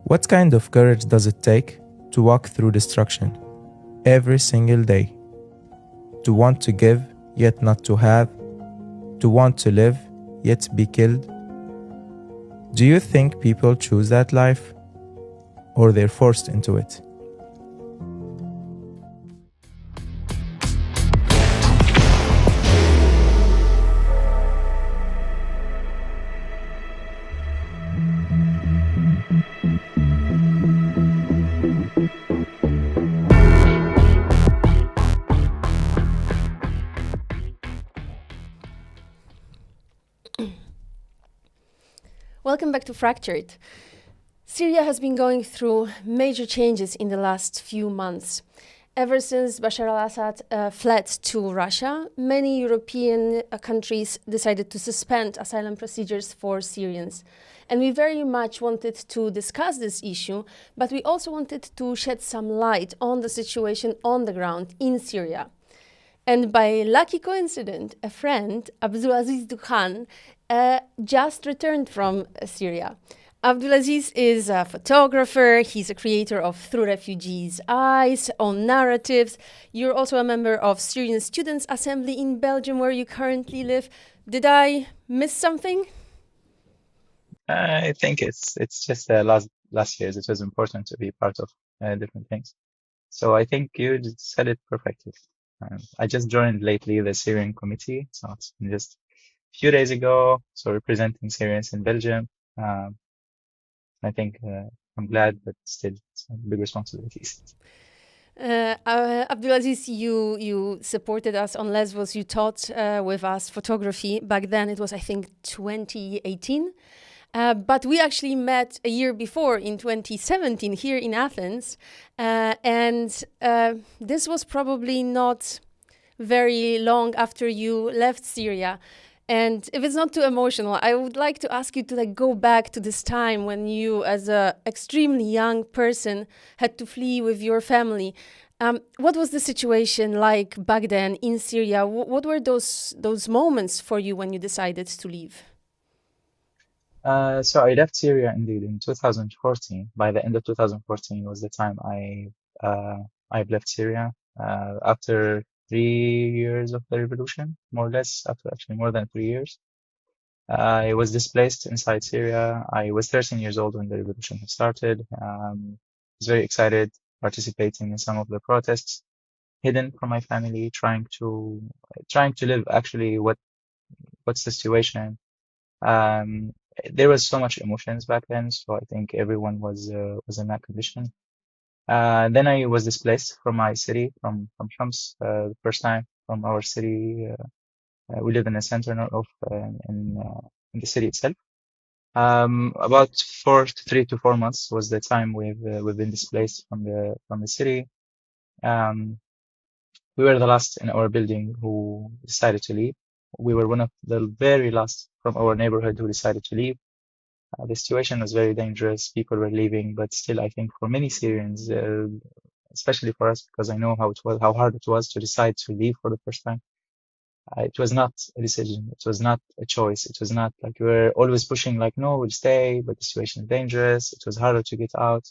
What kind of courage does it take to walk through destruction every single day? To want to give, yet not to have? To want to live, yet be killed? Do you think people choose that life? Or they're forced into it? Welcome back to Fractured. Syria has been going through major changes in the last few months. Ever since Bashar al-Assad fled to Russia, many European countries decided to suspend asylum procedures for Syrians. And we very much wanted to discuss this issue, but we also wanted to shed some light on the situation on the ground in Syria. And by lucky coincidence, a friend, Abdulazez Dukhan, just returned from Syria. Abdulazez is a photographer. He's a creator of Through Refugees' Eyes, On Narratives. You're also a member of Syrian Students' Assembly in Belgium, where you currently live. Did I miss something? I think it's just last year's. It was important to be part of different things. So I think you just said it perfectly. I just joined lately the Syrian committee, so it's been just a few days ago. So representing Syrians in Belgium. I think I'm glad, but still it's big responsibilities. Abdulaziz, you supported us on Lesbos. You taught with us photography. Back then it was, I think, 2018. But we actually met a year before in 2017 here in Athens. And this was probably not very long after you left Syria. And if it's not too emotional, I would like to ask you to go back to this time when you, as an extremely young person, had to flee with your family. What was the situation like back then in Syria? What were those moments for you when you decided to leave? So I left Syria indeed in 2014. By the end of 2014 was the time I've left Syria after 3 years of the revolution, more or less, after actually more than 3 years. I was displaced inside Syria. I was 13 years old when the revolution had started. I was very excited, participating in some of the protests, hidden from my family, trying to live actually what's the situation. There was so much emotions back then, so I think everyone was in that condition. Then I was displaced from my city, from Homs, the first time from our city. We live in the center of in the city itself. About 3 to 4 months was the time we've been displaced from the city. We were the last in our building who decided to leave. We were one of the very last from our neighborhood who decided to leave. The situation was very dangerous. People were leaving, but still, I think for many Syrians, especially for us, because I know how hard it was to decide to leave for the first time. It was not a decision. It was not a choice. It was not like we were always pushing, like, no, we'll stay, but the situation is dangerous. It was harder to get out.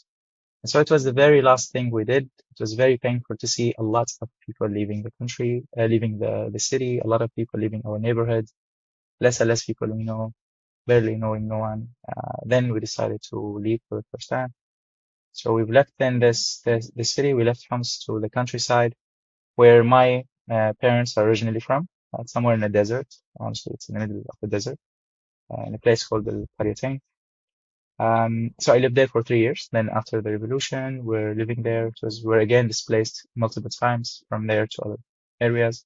And so it was the very last thing we did. It was very painful to see a lot of people leaving the country, leaving the city, a lot of people leaving our neighborhood, less and less people we know, barely knowing no one. Then we decided to leave for the first time. So we've left then the city. We left Homs to the countryside, where my parents are originally from, somewhere in the desert. Honestly, it's in the middle of the desert, in a place called the Qaryatain. So I lived there for 3 years. Then after the revolution, we're living there. We're again displaced multiple times from there to other areas,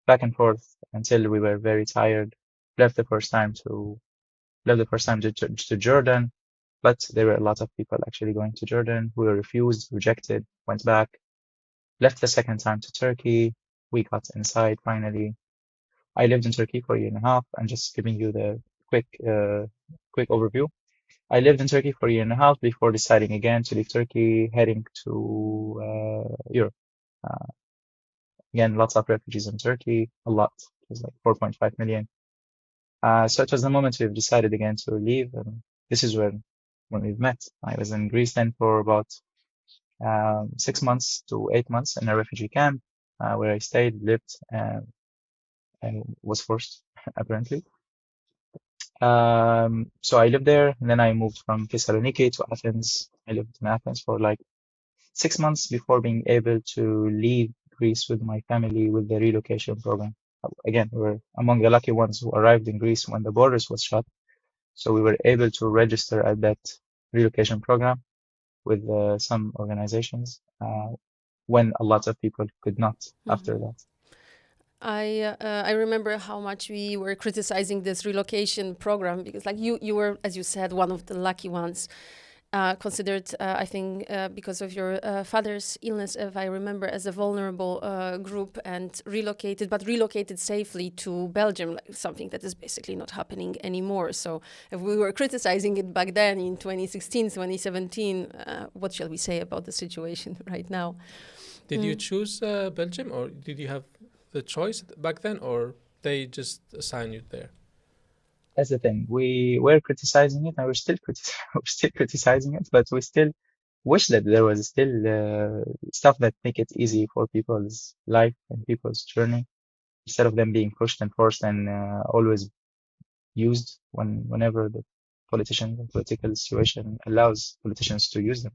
back and forth until we were very tired. Left the first time to Jordan, but there were a lot of people actually going to Jordan. We were refused, rejected, went back. Left the second time to Turkey. We got inside finally. I lived in Turkey for a year and a half. I'm just giving you the quick overview. I lived in Turkey for a year and a half before deciding again to leave Turkey, heading to Europe. Again, lots of refugees in Turkey, a lot. It was like 4.5 million. So it was the moment we've decided again to leave. And this is when when we met. I was in Greece then for about 6 months to 8 months in a refugee camp where I stayed, lived, and was forced, apparently. So I lived there, and then I moved from Thessaloniki to Athens. I lived in Athens for like 6 months before being able to leave Greece with my family with the relocation program. Again, we were among the lucky ones who arrived in Greece when the borders was shut. So we were able to register at that relocation program with some organizations when a lot of people could not after that. I remember how much we were criticizing this relocation program because, like you were, as you said, one of the lucky ones, considered, I think, because of your father's illness, if I remember, as a vulnerable group, and relocated safely to Belgium, like something that is basically not happening anymore. So if we were criticizing it back then in 2016, 2017, what shall we say about the situation right now? Did you choose Belgium, or did you have the choice back then, or they just assigned you there? That's the thing. We were criticizing it, and we're still criticizing it, but we still wish that there was still stuff that make it easy for people's life and people's journey, instead of them being pushed and forced and always used whenever the politician and political situation allows politicians to use them.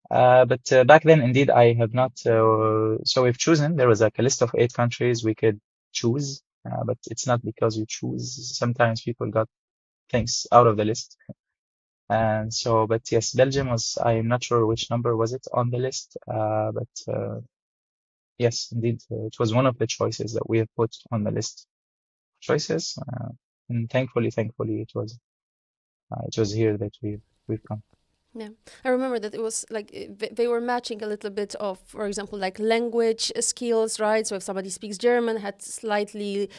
But back then, indeed, I have not. So we've chosen. There was like a list of 8 countries we could choose, but it's not because you choose. Sometimes people got things out of the list. And so, but yes, Belgium was, I'm not sure which number was it on the list, but yes, indeed, it was one of the choices that we have put on the list choices. And thankfully, it was here that we've come. Yeah, I remember that it was like they were matching a little bit of, for example, like language skills, right? So if somebody speaks German, had slightly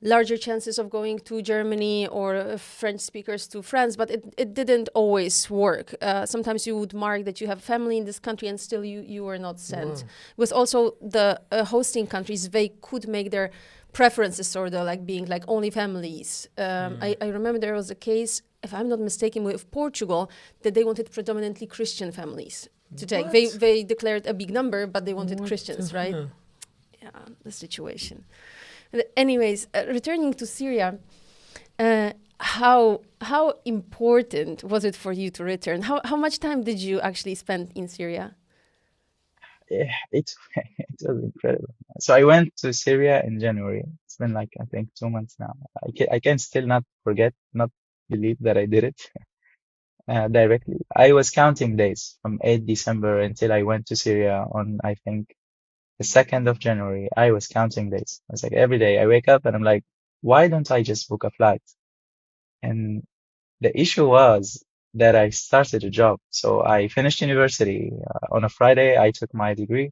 larger chances of going to Germany, or French speakers to France, but it didn't always work. Sometimes you would mark that you have family in this country and still you were not sent. Wow. With also the hosting countries, they could make their preferences sort of like being like only families. I remember there was a case, if I'm not mistaken, with Portugal, that they wanted predominantly Christian families to take. What? They declared a big number, but they wanted What Christians, the right? hell? Yeah, the situation. Anyways, returning to Syria, how important was it for you to return? How much time did you actually spend in Syria? Yeah, it was incredible. So I went to Syria in January. It's been like, I think, 2 months now. I can still not believe that I did it directly. I was counting days from 8 December until I went to Syria on, I think, the 2nd of January. I was counting days. I was like, every day I wake up and I'm like, why don't I just book a flight? And the issue was that I started a job. So I finished university on a Friday. I took my degree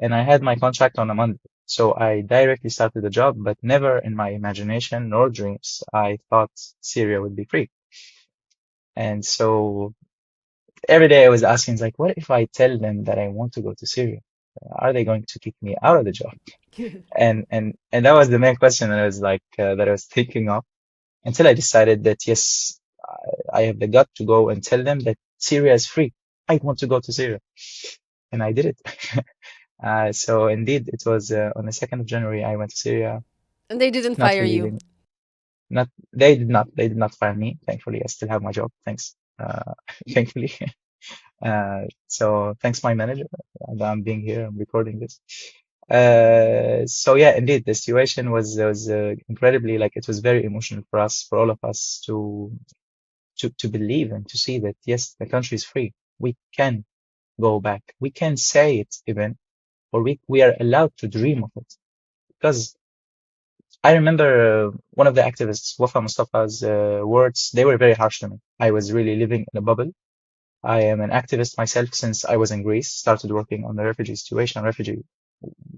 and I had my contract on a Monday. So I directly started the job, but never in my imagination nor dreams I thought Syria would be free. And so every day I was asking, like, what if I tell them that I want to go to Syria? Are they going to kick me out of the job? And that was the main question that I was like that I was thinking of, until I decided that yes, I have the gut to go and tell them that Syria is free. I want to go to Syria, and I did it. So indeed, it was on the 2nd of January I went to Syria. And they didn't Not fire you. believing, not they did not fire me. Thankfully, I still have my job. Thanks, thankfully. So thanks my manager that I'm being here. I'm recording this. So yeah, indeed, the situation was incredibly, like, it was very emotional for us, for all of us to believe and to see that yes, the country is free. We can go back. We can say it even, or we are allowed to dream of it. Because I remember one of the activists, Wafa Mustafa's words. They were very harsh to me. I was really living in a bubble. I am an activist myself since I was in Greece, started working on the refugee situation,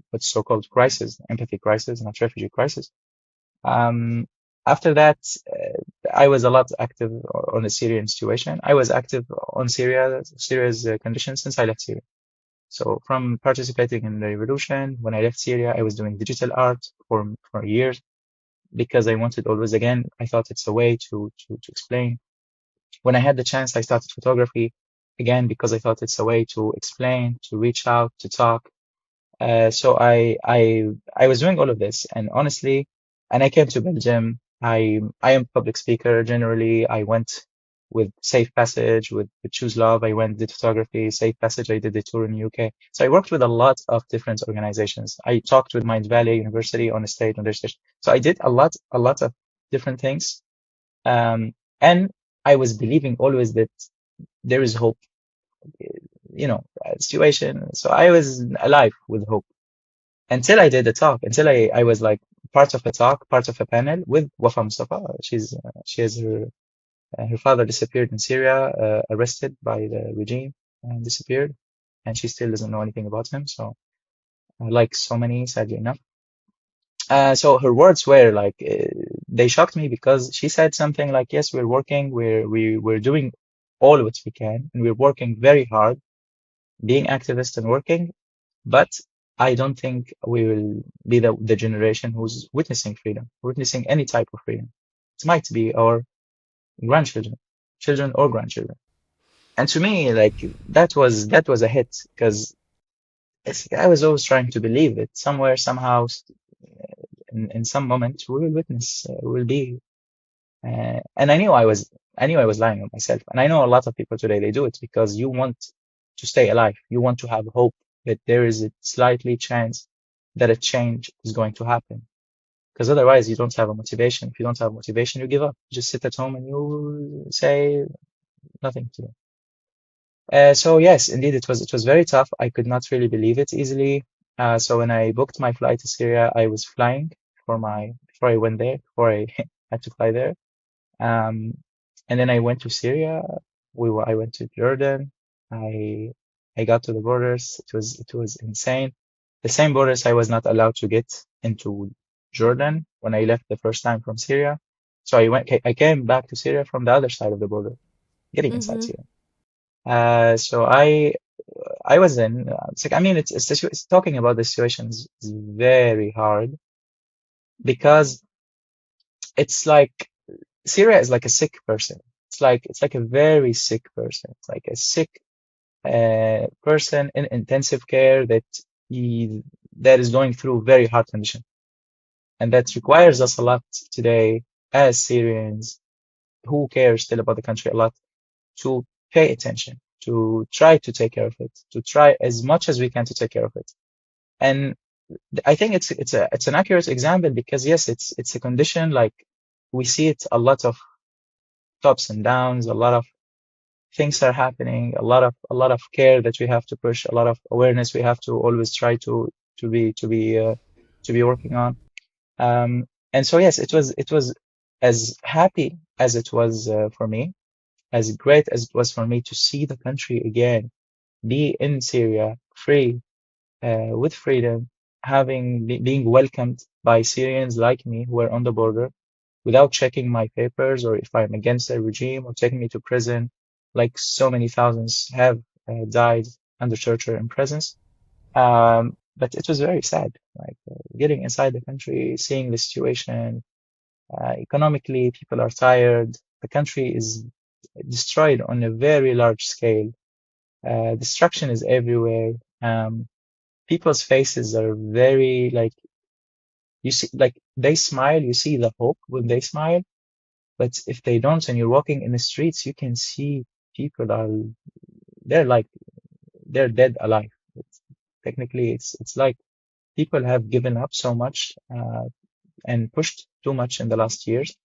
what's so-called crisis, empathy crisis, not refugee crisis. After that, I was a lot active on the Syrian situation. I was active on Syria's conditions since I left Syria. So from participating in the revolution, when I left Syria, I was doing digital art for years because I wanted always, again, I thought it's a way to explain when I had the chance, I started photography again because I thought it's a way to explain, to reach out, to talk. So I was doing all of this, and honestly, and I came to Belgium. I am a public speaker generally. I went with Safe Passage, with Choose Love. I went did photography, Safe Passage. I did the tour in the UK. So I worked with a lot of different organizations. I talked with Mind Valley University on a stage on their stage. So I did a lot of different things. And I was believing always that there is hope, situation. So I was alive with hope until I did the talk, until I was like part of a talk, part of a panel with Wafa Mustafa. She has her father disappeared in Syria, arrested by the regime and disappeared, and she still doesn't know anything about him. So like so many, sadly enough. So her words were like they shocked me because she said something like, "Yes, we're working, we're doing all what we can, and we're working very hard, being activists and working, but I don't think we will be the generation who's witnessing freedom, witnessing any type of freedom. It might be our grandchildren, children or grandchildren." And to me, like that was a hit because I was always trying to believe that somewhere, somehow, in some moment, we will witness, we will be. And I knew I was lying on myself. And I know a lot of people today, they do it because you want to stay alive. You want to have hope that there is a slightly chance that a change is going to happen. Because otherwise, you don't have a motivation. If you don't have motivation, you give up. You just sit at home and you say nothing to them. So yes, indeed, it was very tough. I could not really believe it easily. So when I booked my flight to Syria, I was flying before I went there, before I had to fly there. Um, and then I went to Syria. I went to Jordan. I got to the borders. It was insane. The same borders I was not allowed to get into Jordan when I left the first time from Syria. So I came back to Syria from the other side of the border, getting inside Syria. So I was in, it's like, I mean, it's talking about the situation is very hard because it's like Syria is like a sick person. It's like a very sick person. It's like a sick person in intensive care that is going through very hard condition, and that requires us a lot today as Syrians who care still about the country a lot to pay attention, to try to take care of it, to try as much as we can to take care of it. And I think it's an accurate example because yes, it's a condition like we see it a lot of ups and downs, a lot of things are happening, a lot of care that we have to push, a lot of awareness we have to always try to be working on. And so yes, it was as happy as it was for me, as great as it was for me to see the country again, be in Syria, free, with freedom, being welcomed by Syrians like me who are on the border without checking my papers or if I'm against the regime or taking me to prison, like so many thousands have died under torture in prisons. But it was very sad, like getting inside the country, seeing the situation. Economically, people are tired. The country is destroyed on a very large scale. Destruction is everywhere. People's faces are very like you see, like they smile. You see the hope when they smile. But if they don't, and you're walking in the streets, you can see people they're like they're dead alive. Technically, it's like people have given up so much and pushed too much in the last years.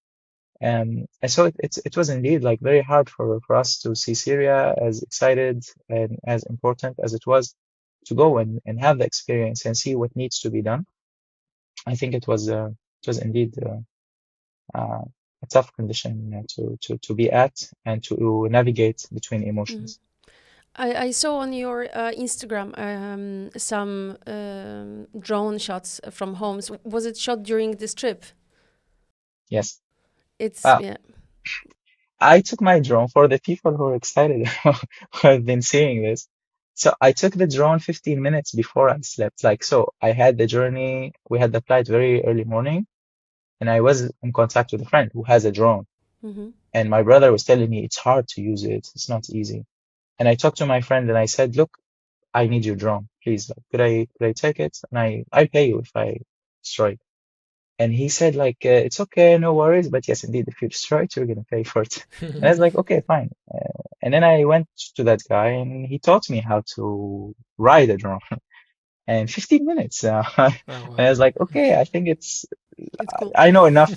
And so it was indeed like very hard for us to see Syria as excited and as important as it was to go and have the experience and see what needs to be done. I think it was indeed a tough condition to be at and to navigate between emotions. I saw on your Instagram some drone shots from homes. Was it shot during this trip? Yes. It's Ah, yeah. I took my drone for the people who are excited who have been seeing this. So I took the drone 15 minutes before I slept. Like, so I had the journey, we had the flight very early morning, and I was in contact with a friend who has a drone. Mm-hmm. And my brother was telling me it's hard to use it. It's not easy. And I talked to my friend and I said, look, I need your drone, please. Like, could I take it? And I'll pay you if I destroy it. And he said like, it's okay, no worries. But yes, indeed, if you destroy it, you're going to pay for it. And I was like, okay, fine. And then I went to that guy and he taught me how to ride a drone. And 15 minutes. Oh, And I wow. was like, okay, I think It's cool. I know enough.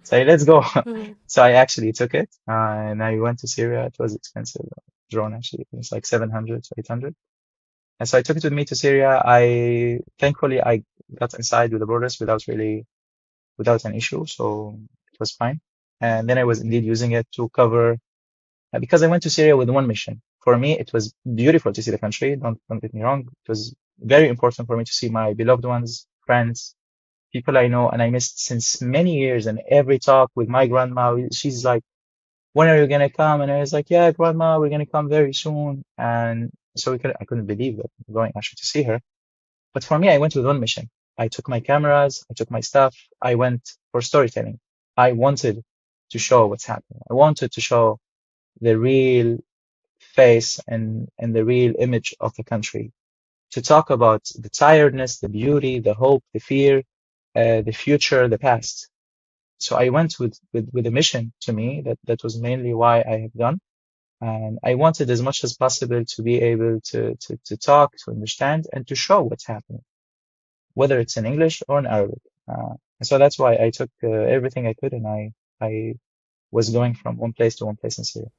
So let's go. Mhm. So I actually took it, and I went to Syria. It was expensive drone actually. It was like 700, 800. And so I took it with me to Syria. Thankfully I got inside with the borders without an issue, so it was fine. And then I was indeed using it to cover because I went to Syria with one mission. For me, it was beautiful to see the country. Don't get me wrong. It was very important for me to see my beloved ones, friends, people I know and I missed since many years. And every talk with my grandma, she's like, when are you gonna come? And I was like, yeah, grandma, we're gonna come very soon. And so I couldn't believe that I'm going actually to see her. But for me, I went with one mission. I took my cameras, I took my stuff, I went for storytelling. I wanted to show what's happening. I wanted to show the real face and the real image of the country, to talk about the tiredness, the beauty, the hope, the fear, the future, the past. So I went with a mission to me that was mainly why I have done. And I wanted as much as possible to be able to talk, to understand, and to show what's happening, whether it's in English or in Arabic. And so that's why I took everything I could, and I was going from one place to one place in Syria.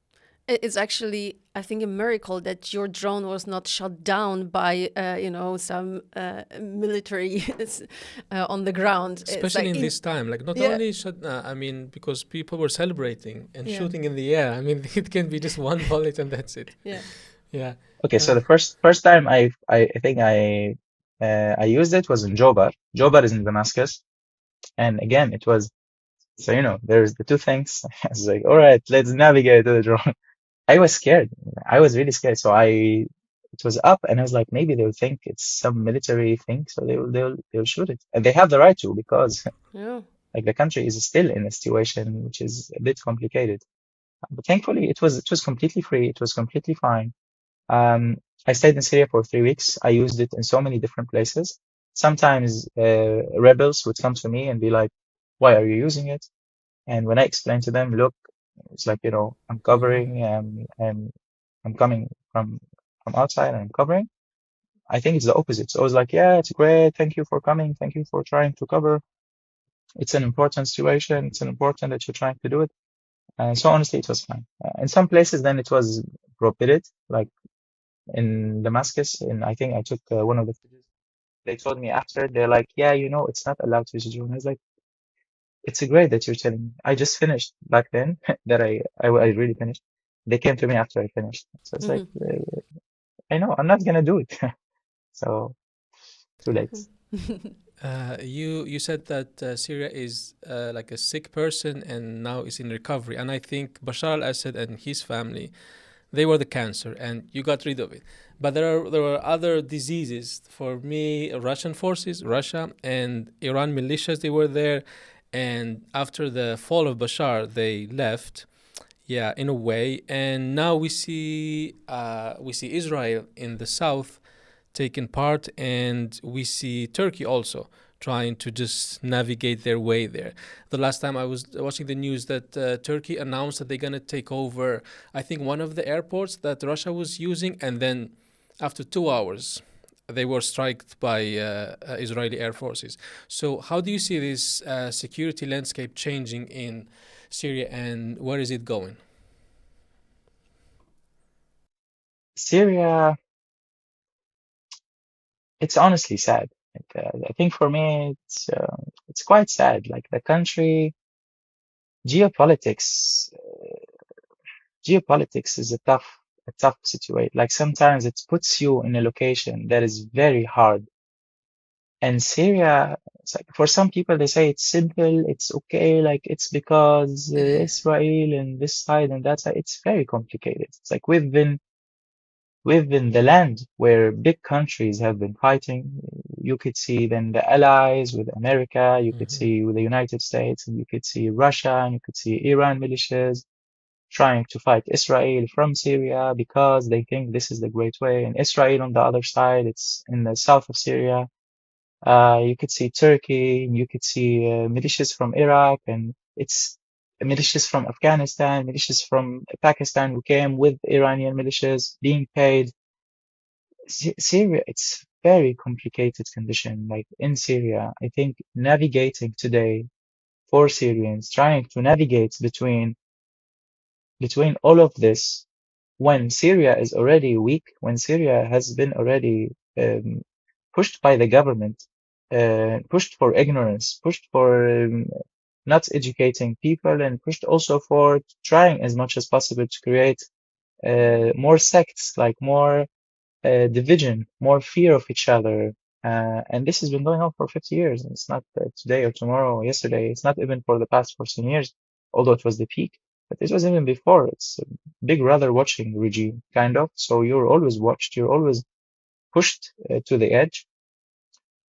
It's actually, I think, a miracle that your drone was not shot down by, some military on the ground. It's Especially like in this time, like not Yeah. only shot, I mean, because people were celebrating and Yeah. shooting in the air. I mean, it can be just one bullet and that's it. Yeah. Yeah. Okay, so the first time I think I used it was in Jobar. Jobar is in Damascus, and again it was so there's the two things. I was like, all right, let's navigate to the drone. I was scared. I was really scared. So it was up, and I was like, maybe they'll think it's some military thing, so they'll shoot it, and they have the right to, because Yeah. like the country is still in a situation which is a bit complicated. But thankfully, it was completely free. It was completely fine. I stayed in Syria for 3 weeks. I used it in so many different places. Sometimes rebels would come to me and be like, "Why are you using it?" And when I explained to them, look, it's like, I'm covering and I'm coming from outside and I'm covering. I think it's the opposite. So I was like, yeah, it's great. Thank you for coming. Thank you for trying to cover. It's an important situation. It's an important that you're trying to do it. And so honestly, it was fine. In some places, then it was prohibited, like in Damascus. And I think I took one of the footages. They told me after, they're like, yeah, it's not allowed to use a drone. I was like, it's great that you're telling me. I just finished back then that I really finished. They came to me after I finished. So it's like, I know I'm not gonna do it. So too late. You said that Syria is like a sick person and now is in recovery. And I think Bashar al-Assad and his family, they were the cancer and you got rid of it. But there were other diseases. For me, Russian forces, Russia and Iran militias, they were there. And after the fall of Bashar, they left. Yeah, in a way. And now we see Israel in the south taking part, and we see Turkey also trying to just navigate their way there. The last time I was watching the news that Turkey announced that they're going to take over, I think, one of the airports that Russia was using, and then after 2 hours, they were struck by Israeli air forces. So how do you see this security landscape changing in Syria, and where is it going? Syria, it's honestly sad. Like, I think for me, it's quite sad. Like the country, geopolitics, geopolitics is a tough situation. Like sometimes it puts you in a location that is very hard. And Syria, it's like for some people they say it's simple, it's okay, like it's because Israel and this side and that side. It's very complicated. It's like we've been the land where big countries have been fighting. You could see then the allies with America, you could see with the United States, and you could see Russia, and you could see Iran militias. trying to fight Israel from Syria because they think this is the great way. And Israel on the other side, it's in the south of Syria. You could see Turkey, and you could see militias from Iraq, and it's militias from Afghanistan, militias from Pakistan who came with Iranian militias being paid. Syria, it's very complicated condition. Like in Syria, I think navigating today for Syrians, trying to navigate between all of this, when Syria is already weak, when Syria has been already pushed by the government, pushed for ignorance, pushed for not educating people, and pushed also for trying as much as possible to create more sects, like more division, more fear of each other. And this has been going on for 50 years. And it's not today or tomorrow or yesterday. It's not even for the past 14 years, although it was the peak. But this was even before. It's a big brother watching regime, kind of. So you're always watched. You're always pushed to the edge.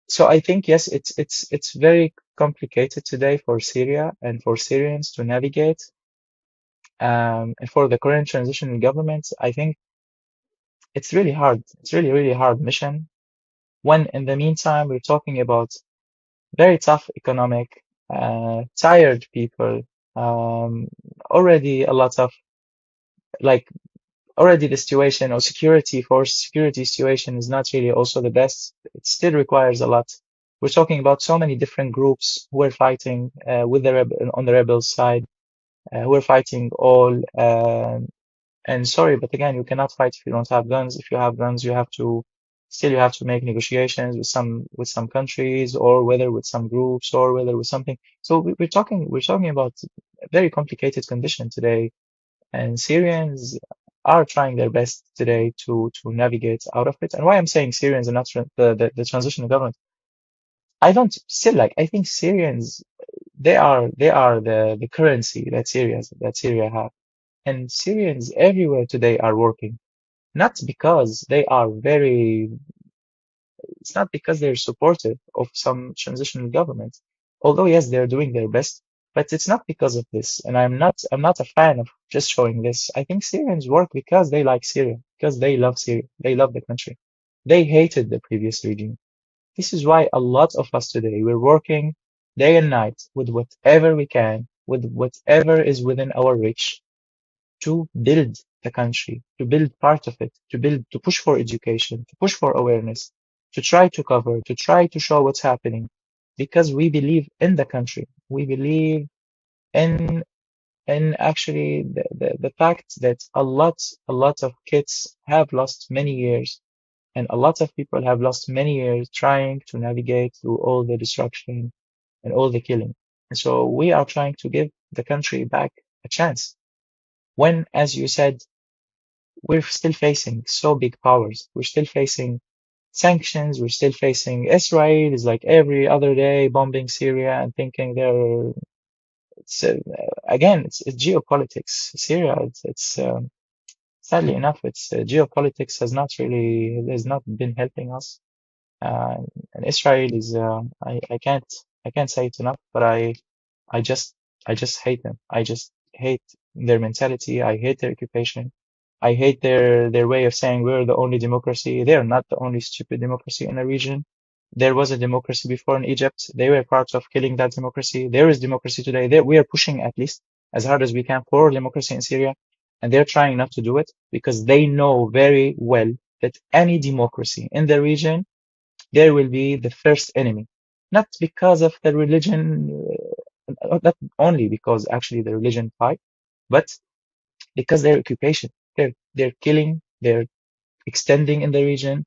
So I think, yes, it's very complicated today for Syria and for Syrians to navigate. And for the current transitional government, I think it's really hard. It's really, really hard mission. When in the meantime, we're talking about very tough economic, tired people, already a lot of like already the situation or security situation is not really also the best. It still requires a lot. We're talking about so many different groups who are fighting with the on the rebels side, who are fighting all. And sorry, but again, you cannot fight if you don't have guns. If you have guns, you have to make negotiations with some countries, or whether with some groups, or whether with something. So we're talking about a very complicated condition today, and Syrians are trying their best today to navigate out of it. And why I'm saying Syrians and not the transitional government, I don't still like. I think Syrians, they are the currency that Syria have. And Syrians everywhere today are working, not because they are it's not because they're supportive of some transitional government. Although, yes, they're doing their best, but it's not because of this. And I'm not a fan of just showing this. I think Syrians work because they like Syria, because they love Syria. They love the country. They hated the previous regime. This is why a lot of us today, we're working day and night with whatever we can, with whatever is within our reach to build the country, to build part of it, to push for education, to push for awareness, to try to cover, to try to show what's happening, because we believe in the country. We believe in actually the fact that a lot of kids have lost many years, and a lot of people have lost many years trying to navigate through all the destruction and all the killing. And so we are trying to give the country back a chance. When, as you said, we're still facing so big powers. We're still facing sanctions. We're still facing Israel is like every other day bombing Syria and thinking it's again, it's geopolitics. Syria, it's sadly enough, it's geopolitics has not been helping us. Uh, and Israel is, I can't say it enough, but I just, I just hate them. I just hate their mentality. I hate their occupation. I hate their way of saying we're the only democracy. They're not the only stupid democracy in the region. There was a democracy before in Egypt. They were part of killing that democracy. There is democracy today. We are pushing at least as hard as we can for democracy in Syria, and they're trying not to do it because they know very well that any democracy in the region, there will be the first enemy, not because of the religion, not only because actually the religion fight, but because their occupation. They're killing, they're extending in the region,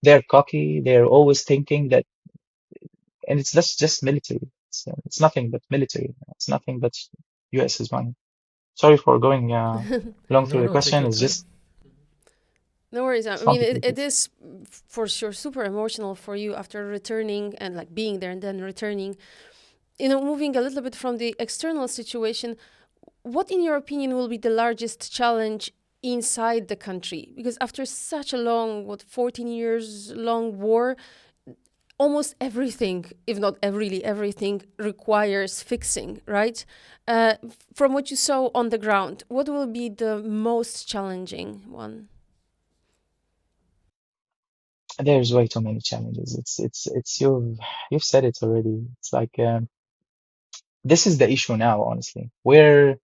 they're cocky, they're always thinking that, and it's just military. It's nothing but military. It's nothing but US's money. Sorry for going long No, through the no, take question. your It's time. just No worries. I it's mean, it complicated. is for sure super emotional for you after returning and like being there and then returning. Moving a little bit from the external situation, what, in your opinion, will be the largest challenge inside the country? Because after such a long, 14 years long war, almost everything, if not really everything, requires fixing, right? From what you saw on the ground, what will be the most challenging one? There's way too many challenges. It's you've said it already. It's like this is the issue now, honestly. We're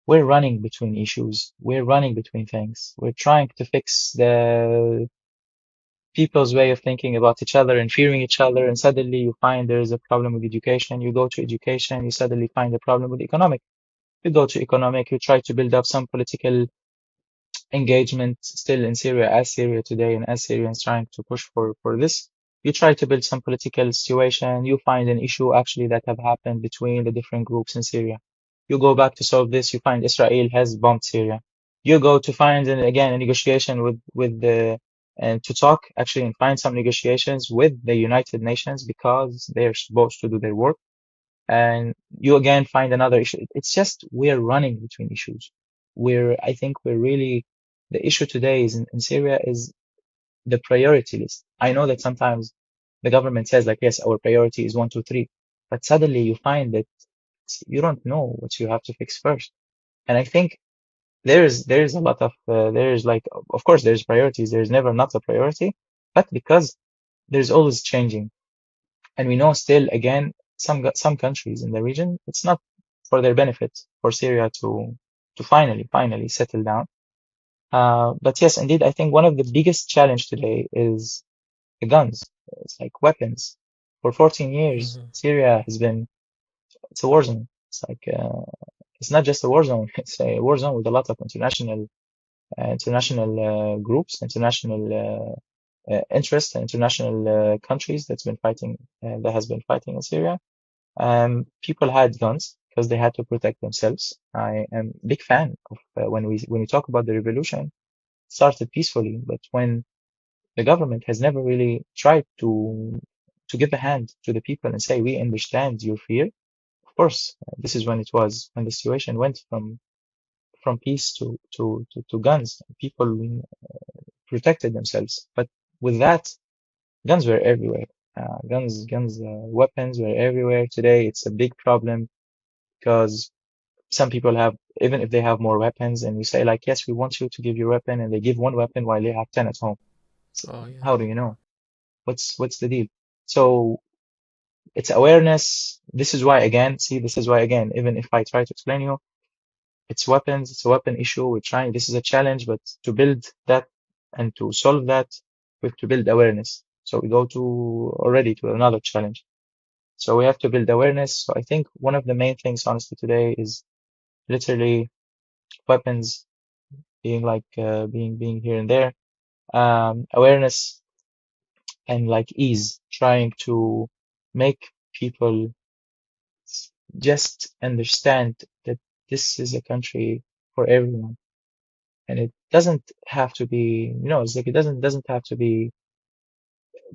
running between issues. We're running between things. We're trying to fix the people's way of thinking about each other and fearing each other, and suddenly you find there is a problem with education. You go to education, you suddenly find a problem with economic. You go to economic, you try to build up some political engagement still in Syria, as Syria today, and as Syrians trying to push for this. You try to build some political situation. You find an issue actually that have happened between the different groups in Syria. You go back to solve this. You find Israel has bombed Syria. You go to find again a negotiation with the and to talk actually and find some negotiations with the United Nations because they're supposed to do their work, and you again find another issue. It's just we're running between issues. I think we're really, the issue today is in Syria is the priority list. I know that sometimes the government says like, yes, our priority is one, two, three, but suddenly you find that you don't know what you have to fix first. And I think there's a lot of there's like, of course there's priorities. There's never not a priority, but because there's always changing. And we know still, again, some countries in the region, it's not for their benefit for Syria to finally settle down. But yes, indeed, I think one of the biggest challenge today is the guns. It's like weapons. For 14 years, Hmm. Syria has been, it's a war zone. It's like, it's not just a war zone. It's a war zone with a lot of international groups, international interests, international countries that has been fighting in Syria. People had guns because they had to protect themselves. I am a big fan of when we talk about the revolution, it started peacefully, but when the government has never really tried to give a hand to the people and say, we understand your fear. Of course, this is when the situation went from peace to guns. People protected themselves, but with that, guns were everywhere. Weapons were everywhere. Today, it's a big problem because some people have, even if they have more weapons, and you say like, yes, we want you to give your weapon, and they give one weapon while they have 10 at home. Oh yeah. How do you know? What's the deal? So it's awareness. This is why again, see, this is why again, even if I try to explain you, it's weapons, it's a weapon issue. We're trying, this is a challenge, but to build that and to solve that, we have to build awareness. So we go to already to another challenge. So we have to build awareness. So I think one of the main things, honestly, today is literally weapons being like being here and there, awareness and like ease, trying to make people just understand that this is a country for everyone, and it doesn't have to be, it's like it doesn't have to be.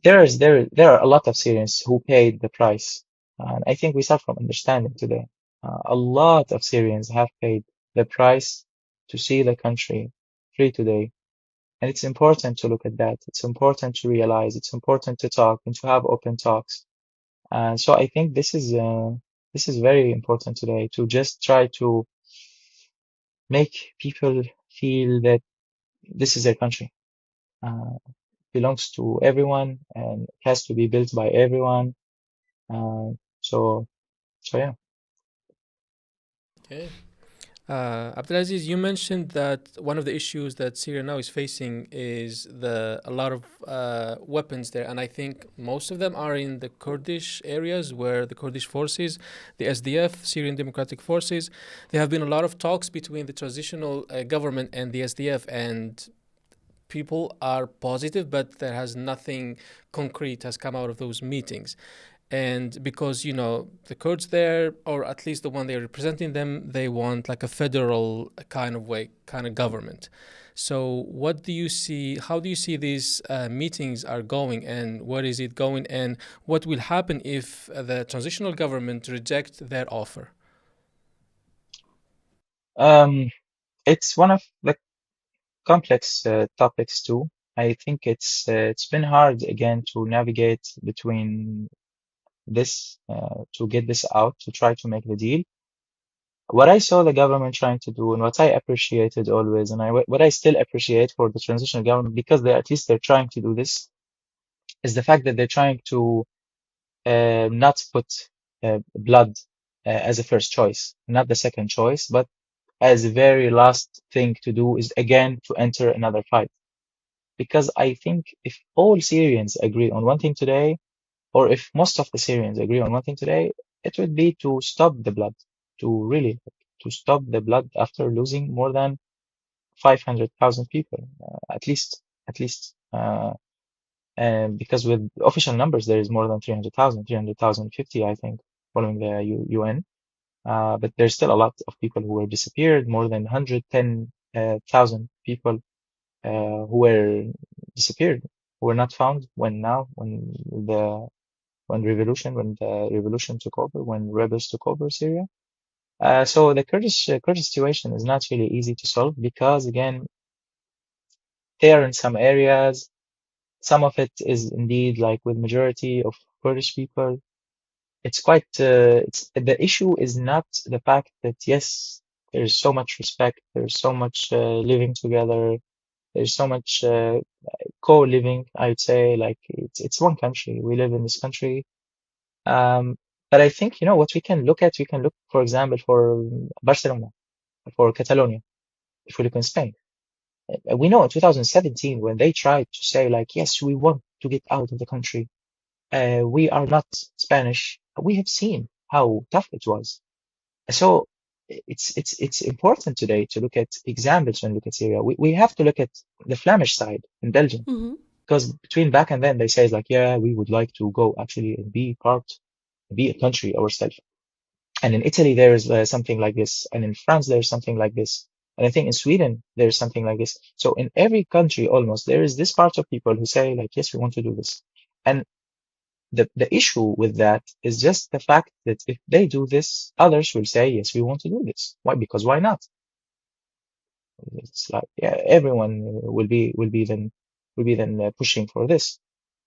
There are a lot of Syrians who paid the price, and I think we start from understanding today. A lot of Syrians have paid the price to see the country free today. And it's important to look at that. It's important to realize. It's important to talk and to have open talks. And so I think this is very important today to just try to make people feel that this is their country. Belongs to everyone and it has to be built by everyone. Uh, so yeah. Okay. Abdulaziz, you mentioned that one of the issues that Syria now is facing is a lot of weapons there, and I think most of them are in the Kurdish areas where the Kurdish forces, the SDF, Syrian Democratic Forces, there have been a lot of talks between the transitional government and the SDF, and people are positive, but there has nothing concrete has come out of those meetings. And because the Kurds there, or at least the one they're representing them, they want like a federal kind of government. So what do you see, how do you see these meetings are going, and what is it going, and what will happen if the transitional government reject their offer? Um, it's one of the complex topics too. I think it's been hard again to navigate between this, to get this out, to try to make the deal. What I saw the government trying to do, and what I appreciated always, and what I still appreciate for the transitional government, because they at least they're trying to do this, is the fact that they're trying to not put blood as a first choice, not the second choice, but as a very last thing to do is again to enter another fight. Because I think if all Syrians agree on one thing today, or if most of the Syrians agree on one thing today, it would be to stop the blood, to really to stop the blood after losing more than 500,000 people, at least, and because with official numbers there is more than 300,000, 300,050, I think, following the UN. But there's still a lot of people who were disappeared, more than 110,000 people who were disappeared, who were not found when the revolution took over, when rebels took over Syria. So the Kurdish situation is not really easy to solve because again, there in some areas, some of it is indeed like with majority of Kurdish people. It's quite, the issue is not the fact that yes, there's so much respect, there's so much living together, there's so much co-living, I would say, like it's one country. We live in this country. But I think, what we can look, for example, for Barcelona, for Catalonia, if we look in Spain. We know in 2017, when they tried to say like, yes, we want to get out of the country, we are not Spanish. We have seen how tough it was. So it's important today to look at examples when we look at Syria. We have to look at the Flemish side in Belgium, Mm-hmm. because between back and then they say like, yeah, we would like to go actually and be a country ourselves. And in Italy there is something like this, and in France there's something like this, and I think in Sweden there's something like this. So in every country almost there is this part of people who say like, yes, we want to do this. And the issue with that is just the fact that if they do this, others will say, yes, we want to do this. Why? Because why not? It's like, yeah, everyone will be then pushing for this.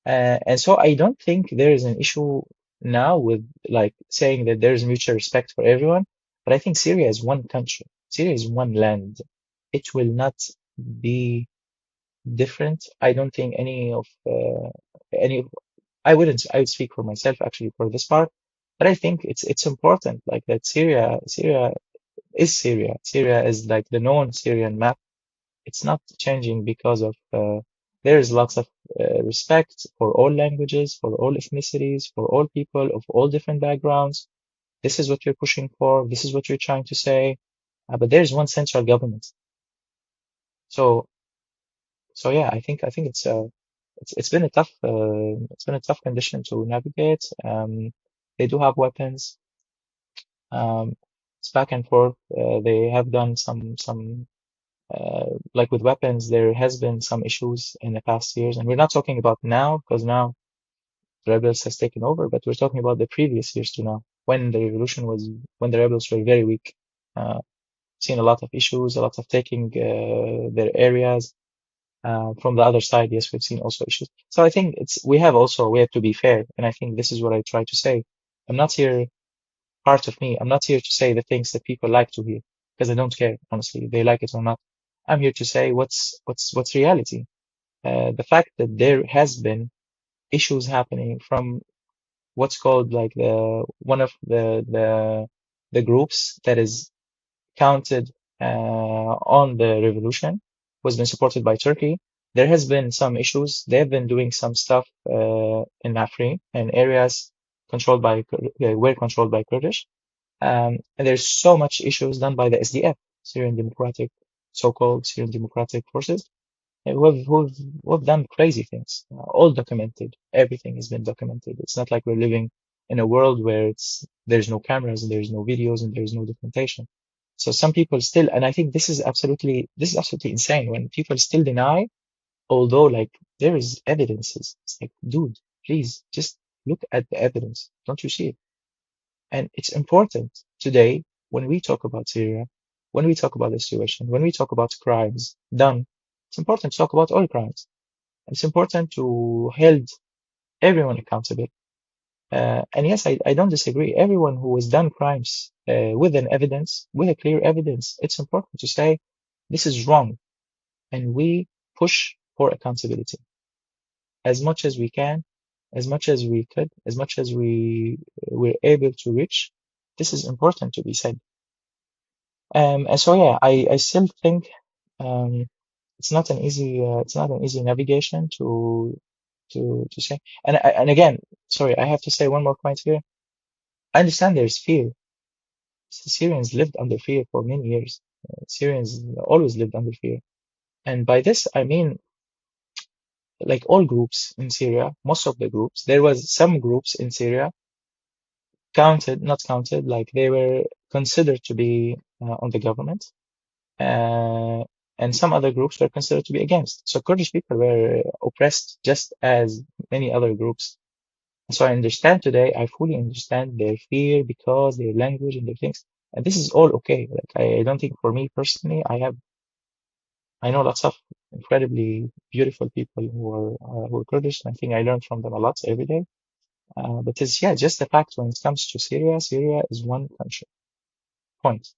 And so I don't think there is an issue now with like saying that there is mutual respect for everyone, but I think Syria is one country. Syria is one land. It will not be different. I don't think any I would speak for myself actually for this part, but I think it's important like that Syria is Syria. Syria is like the known Syrian map. It's not changing because of there is lots of respect for all languages, for all ethnicities, for all people of all different backgrounds. This is what you're pushing for. This is what you're trying to say. But there's one central government. So yeah, I think it's been a tough condition to navigate. They do have weapons. It's back and forth. They have done some like with weapons, there has been some issues in the past years, and we're not talking about now because now the rebels has taken over, but we're talking about the previous years to now, when when the rebels were very weak. Seen a lot of issues, a lot of taking their areas. From the other side, yes, we've seen also issues. So I think we have to be fair, and I think this is what I try to say. I'm not here, part of me, I'm not here to say the things that people like to hear because I don't care, honestly, if they like it or not. I'm here to say what's reality. The fact that there has been issues happening from what's called like one of the groups that is counted on the revolution, was been supported by Turkey. There has been some issues. They have been doing some stuff in Afrin and areas were controlled by Kurdish. And there's so much issues done by the SDF, so-called Syrian Democratic Forces, who have done crazy things, all documented. Everything has been documented. It's not like we're living in a world where there's no cameras and there's no videos and there's no documentation. So some people still, and I think this is absolutely insane when people still deny, although like there is evidences. It's like, dude, please just look at the evidence. Don't you see it? And it's important today when we talk about Syria, when we talk about the situation, when we talk about crimes done, it's important to talk about all crimes. It's important to hold everyone accountable. And yes, I don't disagree. Everyone who has done crimes with an evidence, with a clear evidence, it's important to say this is wrong, and we push for accountability as much as we can, as much as we could, as much as we're able to reach. This is important to be said. And so yeah, I still think um, it's not an easy navigation to say. And again, sorry, I have to say one more point here. I understand there's fear. Syrians lived under fear for many years. Syrians always lived under fear. And by this, I mean, like all groups in Syria, most of the groups, there was some groups in Syria not counted, like they were considered to be on the government, uh, and some other groups were considered to be against. So Kurdish people were oppressed just as many other groups. So I understand today, I fully understand their fear because their language and their things. And this is all okay. Like I don't think for me personally, I know lots of incredibly beautiful people who are Kurdish, and I think I learn from them a lot every day. But it's yeah, just the fact when it comes to Syria, Syria is one country. Point.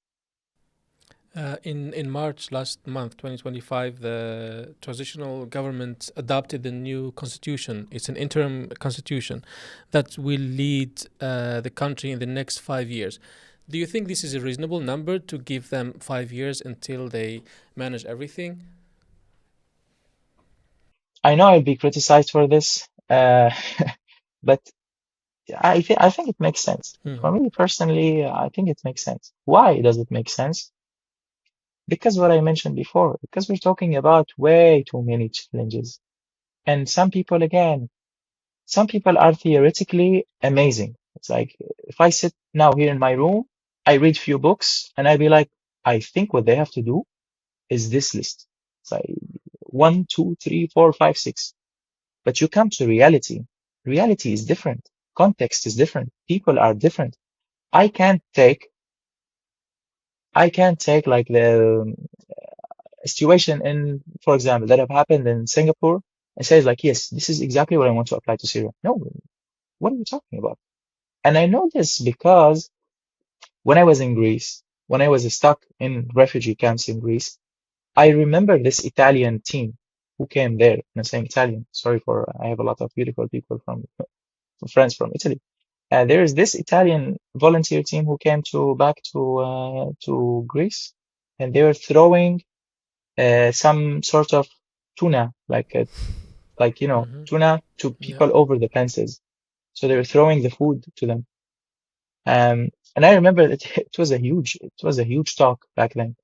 In March last month, 2025, the transitional government adopted the new constitution. It's an interim constitution that will lead the country in the next 5 years. Do you think this is a reasonable number to give them 5 years until they manage everything? I know I'll be criticized for this, but I think it makes sense. For me personally, I think it makes sense. Why does it make sense? Because what I mentioned before, because we're talking about way too many challenges. And some people are theoretically amazing. It's like if I sit now here in my room, I read few books and I be like, I think what they have to do is this list. It's like 1, 2, 3, 4, 5, 6. But you come to reality. Reality is different. Context is different. People are different. I can't take like the situation in, for example, that have happened in Singapore and says like, yes, this is exactly what I want to apply to Syria. No, what are you talking about? And I know this because when I was in Greece, when I was stuck in refugee camps in Greece, I remember this Italian team who came there. And I'm saying Italian. Sorry for, I have a lot of beautiful people from friends from Italy. There is this Italian volunteer team who came back to Greece, and they were throwing some sort of tuna, tuna to Yeah. people over the fences. So they were throwing the food to them. And I remember that it was a huge talk back then.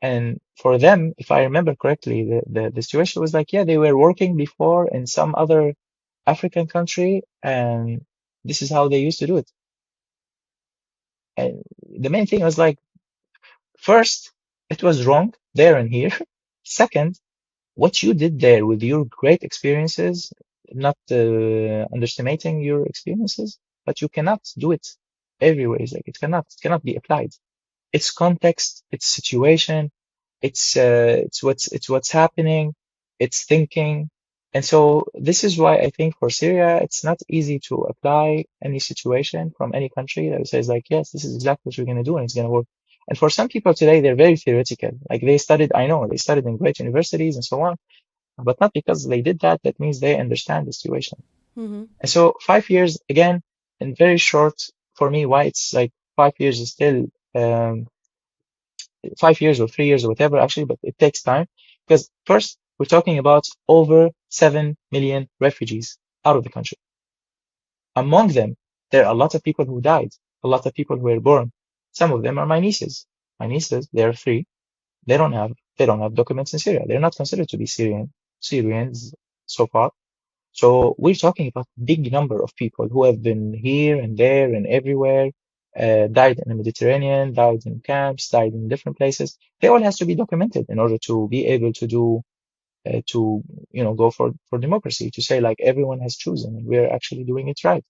And for them, if I remember correctly, the situation was like, yeah, they were working before in some other African country, and this is how they used to do it. And the main thing was like, first, it was wrong there and here. Second, what you did there with your great experiences, not underestimating your experiences, but you cannot do it everywhere. It's like it cannot be applied. It's context, it's situation, it's what's happening, it's thinking. And so this is why I think for Syria, it's not easy to apply any situation from any country that says like, yes, this is exactly what we're going to do and it's going to work. And for some people today, they're very theoretical. Like I know they studied in great universities and so on, but not because they did that, that means they understand the situation. Mm-hmm. And so 5 years, again, and very short for me, why it's like 5 years is still, 5 years or 3 years or whatever, actually, but it takes time because first we're talking about over 7 million refugees out of the country. Among them, there are a lot of people who died, a lot of people who were born. Some of them are my nieces. My nieces, they're 3. They don't have documents in Syria. They're not considered to be Syrians so far. So we're talking about big number of people who have been here and there and everywhere, died in the Mediterranean, died in camps, died in different places. They all has to be documented in order to be able to go for democracy, to say like everyone has chosen and we're actually doing it right.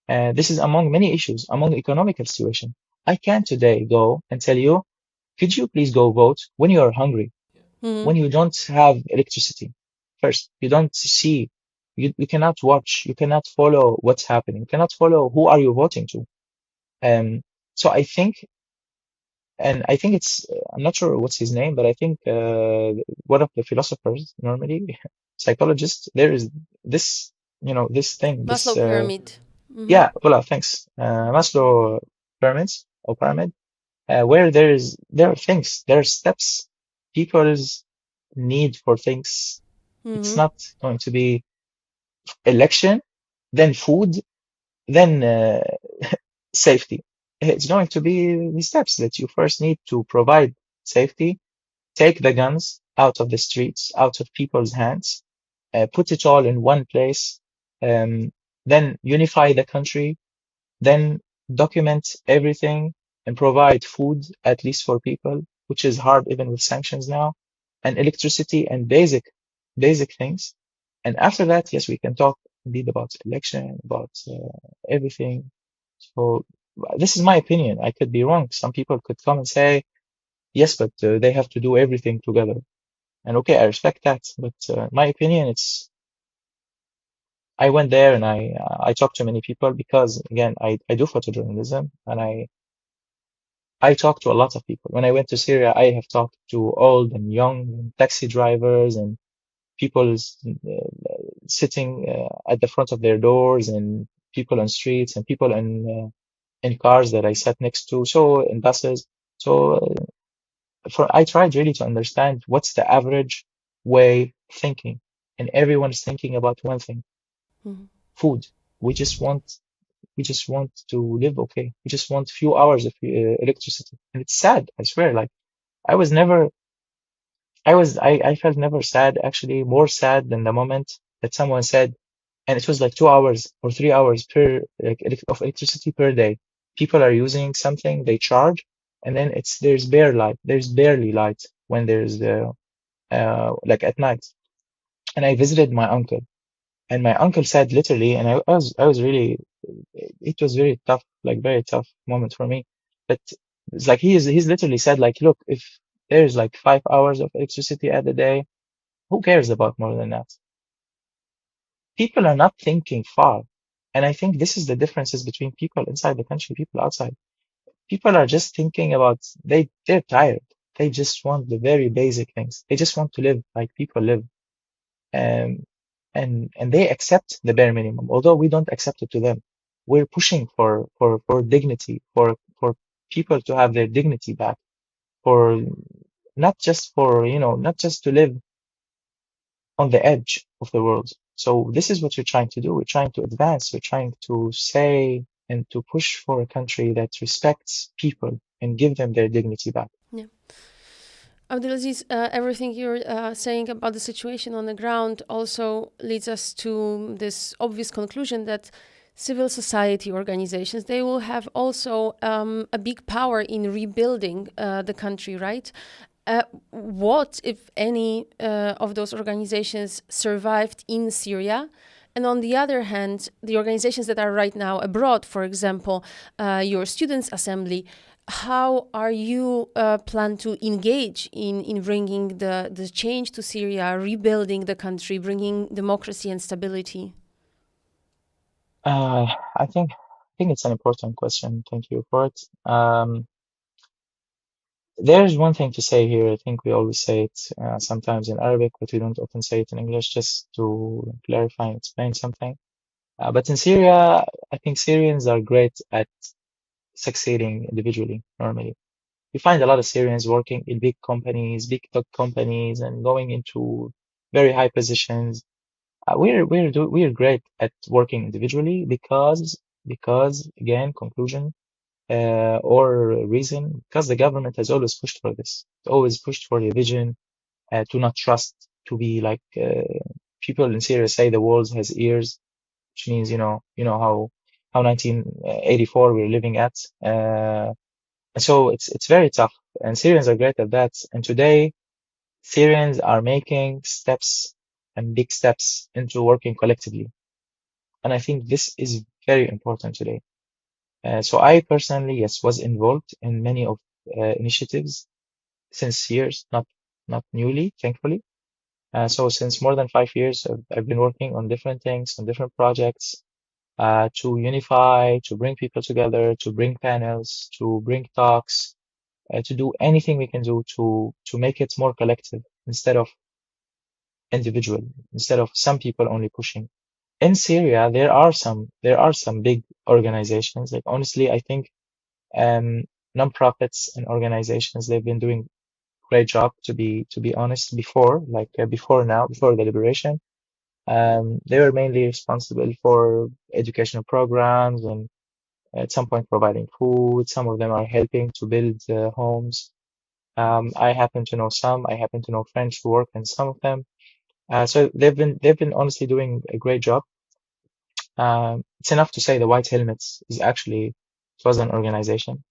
This is among many issues, among economical situation. I can't today go and tell you, could you please go vote when you are hungry, Mm-hmm. when you don't have electricity? first. You don't see, you cannot watch, you cannot follow what's happening, you cannot follow who are you voting to. So I think, and I think it's, I'm not sure what's his name, but I think one of the philosophers, normally psychologists, there is this, this thing, Maslow this, pyramid. yeah, voilà, thanks. Maslow pyramids or pyramid, where there are things, there are steps, people's need for things. It's not going to be election, then food, then safety. It's going to be the steps that you first need to provide safety, take the guns out of the streets, out of people's hands, put it all in one place, um, then unify the country, then document everything and provide food, at least for people, which is hard even with sanctions now, and electricity and basic things. And after that, yes, we can talk indeed about election, about everything. So this is my opinion. I could be wrong. Some people could come and say, yes, but they have to do everything together. And okay, I respect that. But my opinion, I went there and I talked to many people because again, I do photojournalism and I talk to a lot of people. When I went to Syria, I have talked to old and young taxi drivers and people sitting at the front of their doors and people on streets and people in cars that I sat next to, so in buses. So I tried really to understand what's the average way thinking, and everyone's thinking about one thing: food. We just want to live okay. We just want few hours of electricity, and it's sad. I swear. Like I was never, I felt never sad. Actually, more sad than the moment that someone said, and it was like 2 hours or 3 hours per of electricity per day. People are using something they charge, and then there's bare light. There's barely light when there's the like at night. And I visited my uncle, and my uncle said literally, and I was really, it was very tough, like very tough moment for me. But it's like he's literally said like, look, if there's like 5 hours of electricity at the day, who cares about more than that? People are not thinking far. And I think this is the differences between people inside the country, people outside. People are just thinking about they're tired. They just want the very basic things. They just want to live like people live. Um, and they accept the bare minimum, although we don't accept it to them. We're pushing for dignity, for people to have their dignity back, for not just for, not just to live on the edge of the world. So this is what we're trying to do. We're trying to advance. We're trying to say and to push for a country that respects people and give them their dignity back. Yeah. Abdulaziz, everything you're saying about the situation on the ground also leads us to this obvious conclusion that civil society organizations, they will have also a big power in rebuilding the country, right? What, if any, of those organizations survived in Syria? And on the other hand, the organizations that are right now abroad, for example, your Students' Assembly, how are you plan to engage in bringing the change to Syria, rebuilding the country, bringing democracy and stability? I think it's an important question. Thank you for it. There's one thing to say here. I think we always say it sometimes in Arabic, but we don't often say it in English, just to clarify and explain something. But in Syria, I think Syrians are great at succeeding individually, normally. You find a lot of Syrians working in big companies, big tech companies, and going into very high positions. We're great at working individually because again, conclusion or reason, because the government has always pushed for this. It's always pushed for the vision, to not trust, to be like people in Syria say the world has ears, which means how 1984 we're living at. And so it's very tough, and Syrians are great at that. And today, Syrians are making steps and big steps into working collectively. And I think this is very important today. So I personally, yes, was involved in many of initiatives since years, not newly, thankfully. So since more than 5 years, I've been working on different things, on different projects, to unify, to bring people together, to bring panels, to bring talks, to do anything we can do to make it more collective instead of individual, instead of some people only pushing. In Syria, there are some big organizations. Like honestly, I think nonprofits and organizations, they've been doing great job, to be honest. Before the liberation, they were mainly responsible for educational programs and at some point providing food. Some of them are helping to build homes. I happen to know some. I happen to know friends who work in some of them. So they've been honestly doing a great job. It's enough to say the White Helmets it was an organization,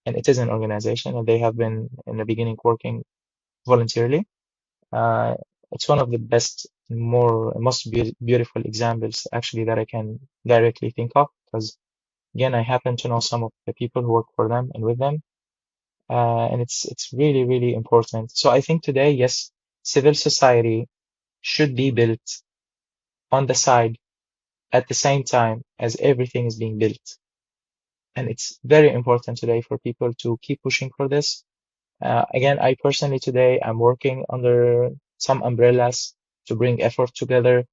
and it is an organization, and they have been in the beginning working voluntarily. Uh, it's one of the most beautiful examples actually that I can directly think of, because again, I happen to know some of the people who work for them and with them, and it's really, really important. So I think today, yes, civil society should be built on the side at the same time as everything is being built. And it's very important today for people to keep pushing for this. Again, I personally today I'm working under some umbrellas to bring effort together,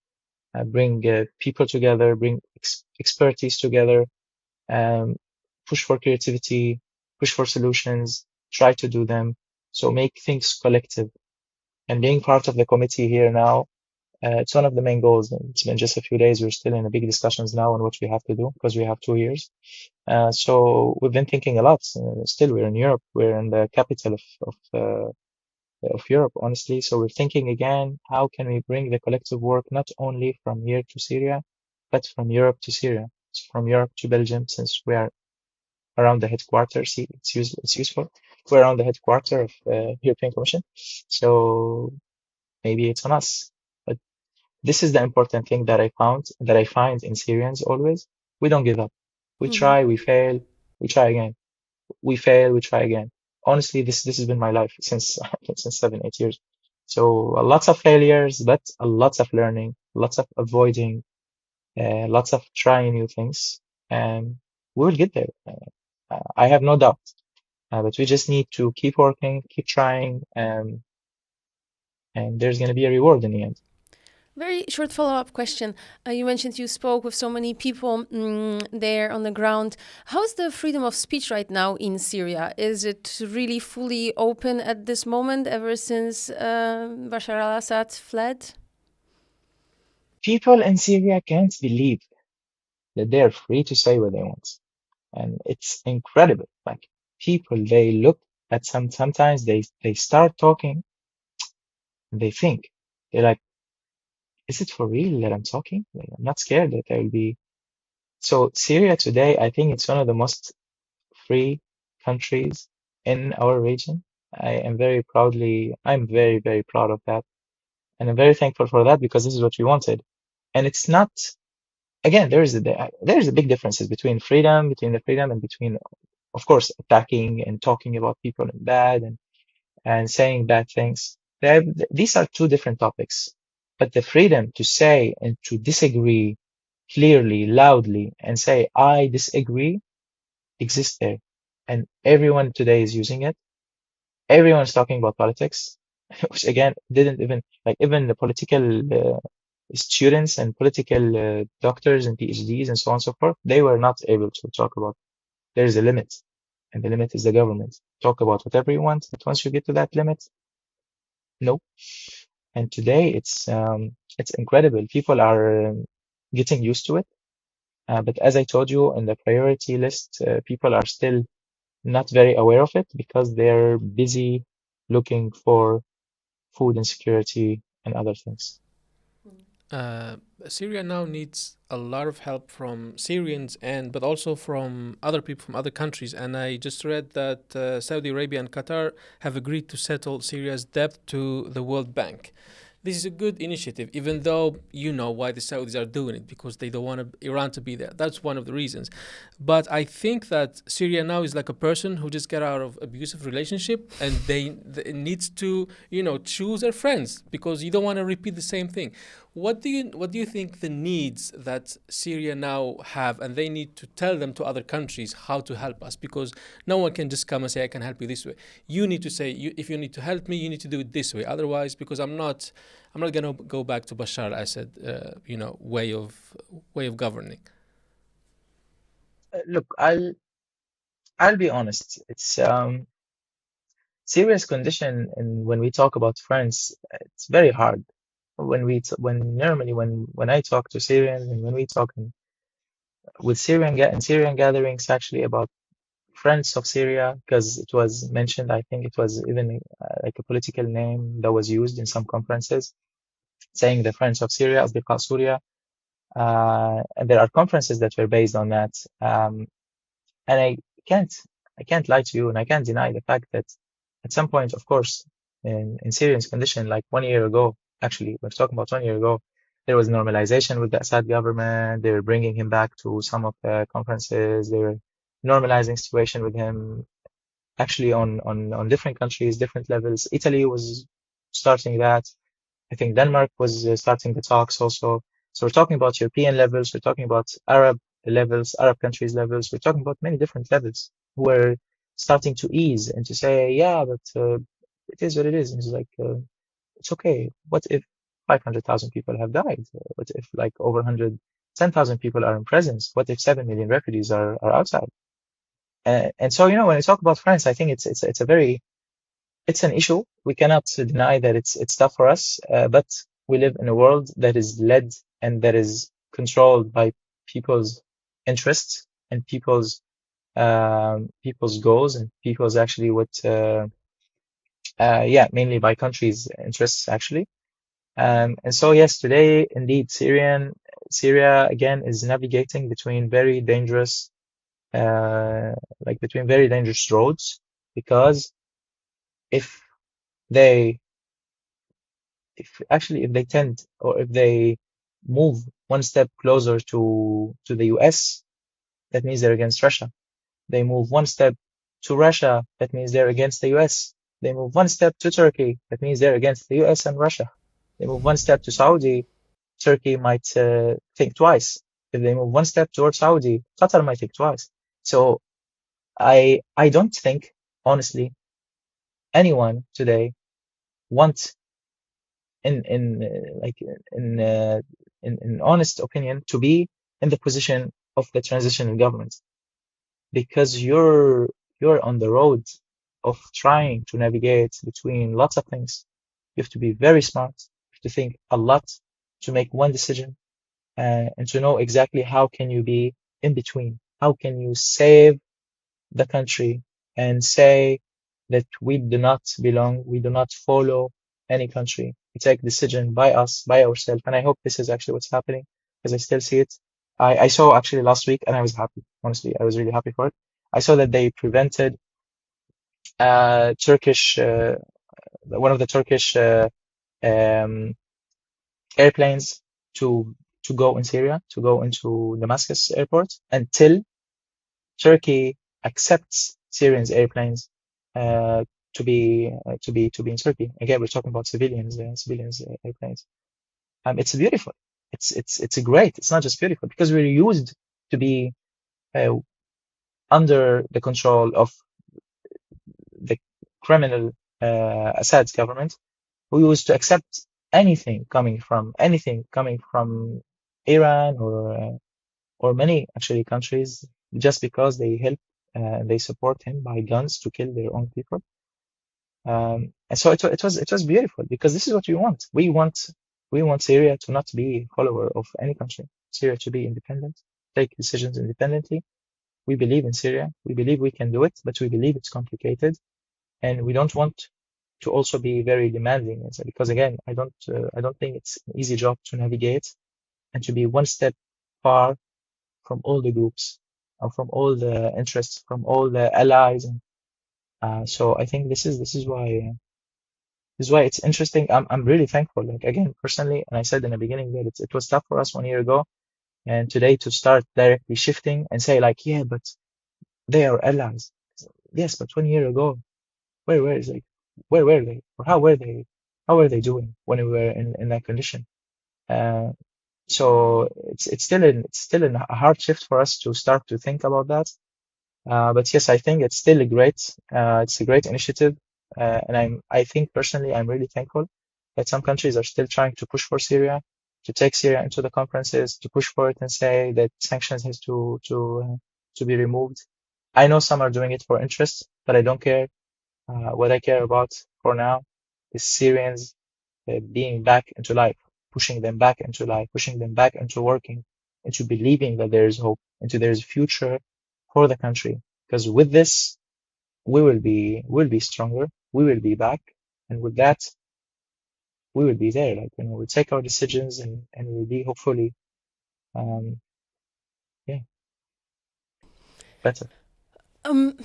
bring people together, bring expertise together, um, push for creativity, push for solutions, try to do them. So make things collective. And being part of the committee here now, it's one of the main goals. It's been just a few days. We're still in the big discussions now on what we have to do because we have 2 years. So we've been thinking a lot. Still, we're in Europe. We're in the capital of Europe, honestly. So we're thinking again, how can we bring the collective work not only from here to Syria, but from Europe to Syria, so from Europe to Belgium, since we are around the headquarters. See, it's useful. We're around the headquarters of European Commission. So maybe it's on us. But this is the important thing that I find in Syrians always. We don't give up. We try, we fail, we try again. We fail, we try again. Honestly, this has been my life since since 7, 8 years. So lots of failures, but lots of learning, lots of avoiding, lots of trying new things, and we will get there. I have no doubt. But we just need to keep working, keep trying, and there's going to be a reward in the end. Very short follow-up question. You mentioned you spoke with so many people there on the ground. How's the freedom of speech right now in Syria? Is it really fully open at this moment ever since Bashar al-Assad fled? People in Syria can't believe that they're free to say what they want. And it's incredible. Like people, they look at sometimes they start talking, and they think, they're like, is it for real that I'm talking? Like, I'm not scared that I will be. So Syria today, I think it's one of the most free countries in our region. I'm very, very proud of that. And I'm very thankful for that because this is what we wanted. And it's not, again, there's a big differences between the freedom and between, of course, attacking and talking about people in bad and saying bad things. These are two different topics. But the freedom to say and to disagree clearly, loudly, and say, I disagree, exists there. And everyone today is using it. Everyone's talking about politics, which again didn't even, like, even the political students and political doctors and PhDs and so on and so forth, they were not able to talk about. There is a limit, and the limit is the government. Talk about whatever you want, but once you get to that limit, no. And today it's incredible. People are getting used to it. But as I told you in the priority list, people are still not very aware of it because they're busy looking for food insecurity and other things. Uh, Syria now needs a lot of help from Syrians but also from other people from other countries. And I just read that Saudi Arabia and Qatar have agreed to settle Syria's debt to the World Bank. this is a good initiative, even though you know why the Saudis are doing it, because they don't want Iran to be there. That's one of the reasons. But I think that Syria now is like a person who just got out of abusive relationship, and they needs to, you know, choose their friends, because you don't want to repeat the same thing. What do you think the needs that Syria now have, and they need to tell them to other countries how to help us? Because no one can just come and say, I can help you this way. You need to say, if you need to help me, you need to do it this way. Otherwise, because I'm not gonna go back to Bashar al-Assad, way of governing. Look, I'll be honest. It's Syria's condition, and when we talk about France, it's very hard. When I talk to Syrians, and when we talk with Syrian gatherings actually about friends of Syria, because it was mentioned, I think it was even like a political name that was used in some conferences, saying the friends of Syria, أصدقاء سوريا. And there are conferences that were based on that. And can't I can't lie to you, and I can't deny the fact that at some point, of course, in Syrian's condition, like 1 year ago, actually, we're talking about 1 year ago, there was normalization with the Assad government. They were bringing him back to some of the conferences. They were normalizing situation with him, actually on different countries, different levels. Italy was starting that. I think Denmark was starting the talks also. So we're talking about European levels, we're talking about Arab levels, Arab countries levels, we're talking about many different levels who are starting to ease and to say, yeah, but it is what it is. And it's like, it's okay. What if 500,000 people have died? What if like over 110,000 people are in presence? What if 7 million refugees are outside? And so, when I talk about France, I think it's an issue. We cannot deny that it's tough for us, but we live in a world that is led and that is controlled by people's interests and people's goals and people's actually mainly by countries' interests actually. And so yes, today indeed Syria again is navigating between very dangerous between very dangerous roads, because if they if they tend, or if they move one step closer to the US, that means they're against Russia. They move one step to Russia, that means they're against the US. They move one step to Turkey, that means they're against the US and Russia. They move one step to Saudi, Turkey might think twice. If they move one step towards Saudi, Qatar might think twice. So I don't think, honestly, anyone today wants in honest opinion to be in the position of the transitional government, because you're on the road of trying to navigate between lots of things. You have to be very smart, you have to think a lot to make one decision, and to know exactly how can you be in between, how can you save the country and say that we do not belong, we do not follow any country. We take decision by us, by ourselves. And I hope this is actually what's happening, because I still see it. I saw actually last week, and I was happy. Honestly, I was really happy for it. I saw that they prevented Turkish one of the Turkish um, airplanes to go in Syria, to go into Damascus airport, until Turkey accepts Syrians airplanes to be in Turkey. Again, we're talking about civilians airplanes. It's beautiful. It's great. It's not just beautiful, because we're used to be uh, under the control of the criminal Assad's government, who used to accept anything coming from Iran or many actually countries, just because they help they support him by guns to kill their own people. And so it was beautiful, because this is what we want. We want Syria to not be a follower of any country. Syria to be independent, take decisions independently. We believe in Syria. We believe we can do it, but we believe it's complicated, and we don't want to also be very demanding. Because again, I don't think it's an easy job to navigate and to be one step far from all the groups, from all the interests, from all the allies. And so I think this is why This is why it's interesting. I'm really thankful. Like again, personally, and I said in the beginning that it was tough for us 1 year ago, and today to start directly shifting and say like, yeah, but they are allies. Yes, but 1 year ago, where is like, where were they, or how were they doing when we were in that condition? Uh, so it's still a hard shift for us to start to think about that. But yes, I think it's still it's a great initiative, and I think personally I'm really thankful that some countries are still trying to push for Syria, to take Syria into the conferences, to push for it and say that sanctions has to be removed. I know some are doing it for interest, but I don't care. What I care about for now is Syrians being back into life, pushing them back into life, pushing them back into working, into believing that there is hope, into there is a future for the country. Because with this, we'll be stronger, we will be back, and with that, we will be there. Like, we'll take our decisions and we'll be hopefully, um, yeah, better. Um,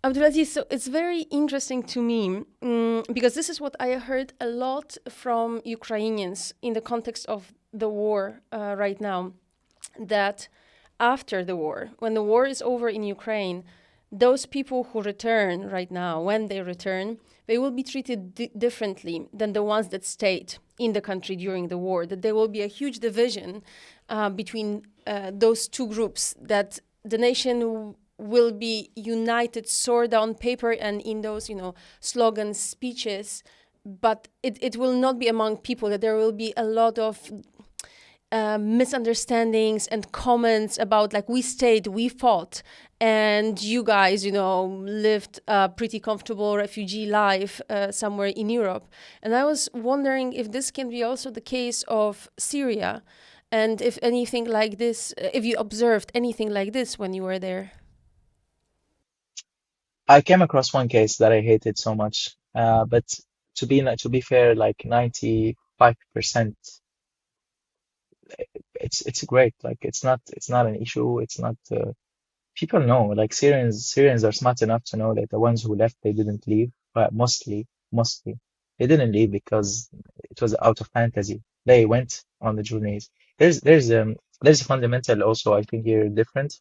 Abdulaziz, so it's very interesting to me because this is what I heard a lot from Ukrainians in the context of the war right now, that after the war, when the war is over in Ukraine, those people who return right now, when they return, they will be treated differently than the ones that stayed in the country during the war, that there will be a huge division between those two groups, that the nation will be united sort of on paper and in those, slogans, speeches, but it will not be among people, that there will be a lot of misunderstandings and comments about like, we stayed, we fought, and you guys, lived a pretty comfortable refugee life somewhere in Europe. And I was wondering if this can be also the case of Syria, and if anything like this, if you observed anything like this when you were there. I came across one case that I hated so much, but to be fair, like 95%, it's great. Like it's not an issue. It's not. People know. Like Syrians are smart enough to know that the ones who left, they didn't leave, but mostly they didn't leave because it was out of fantasy. They went on the journeys. There's a fundamental also, I think, here different.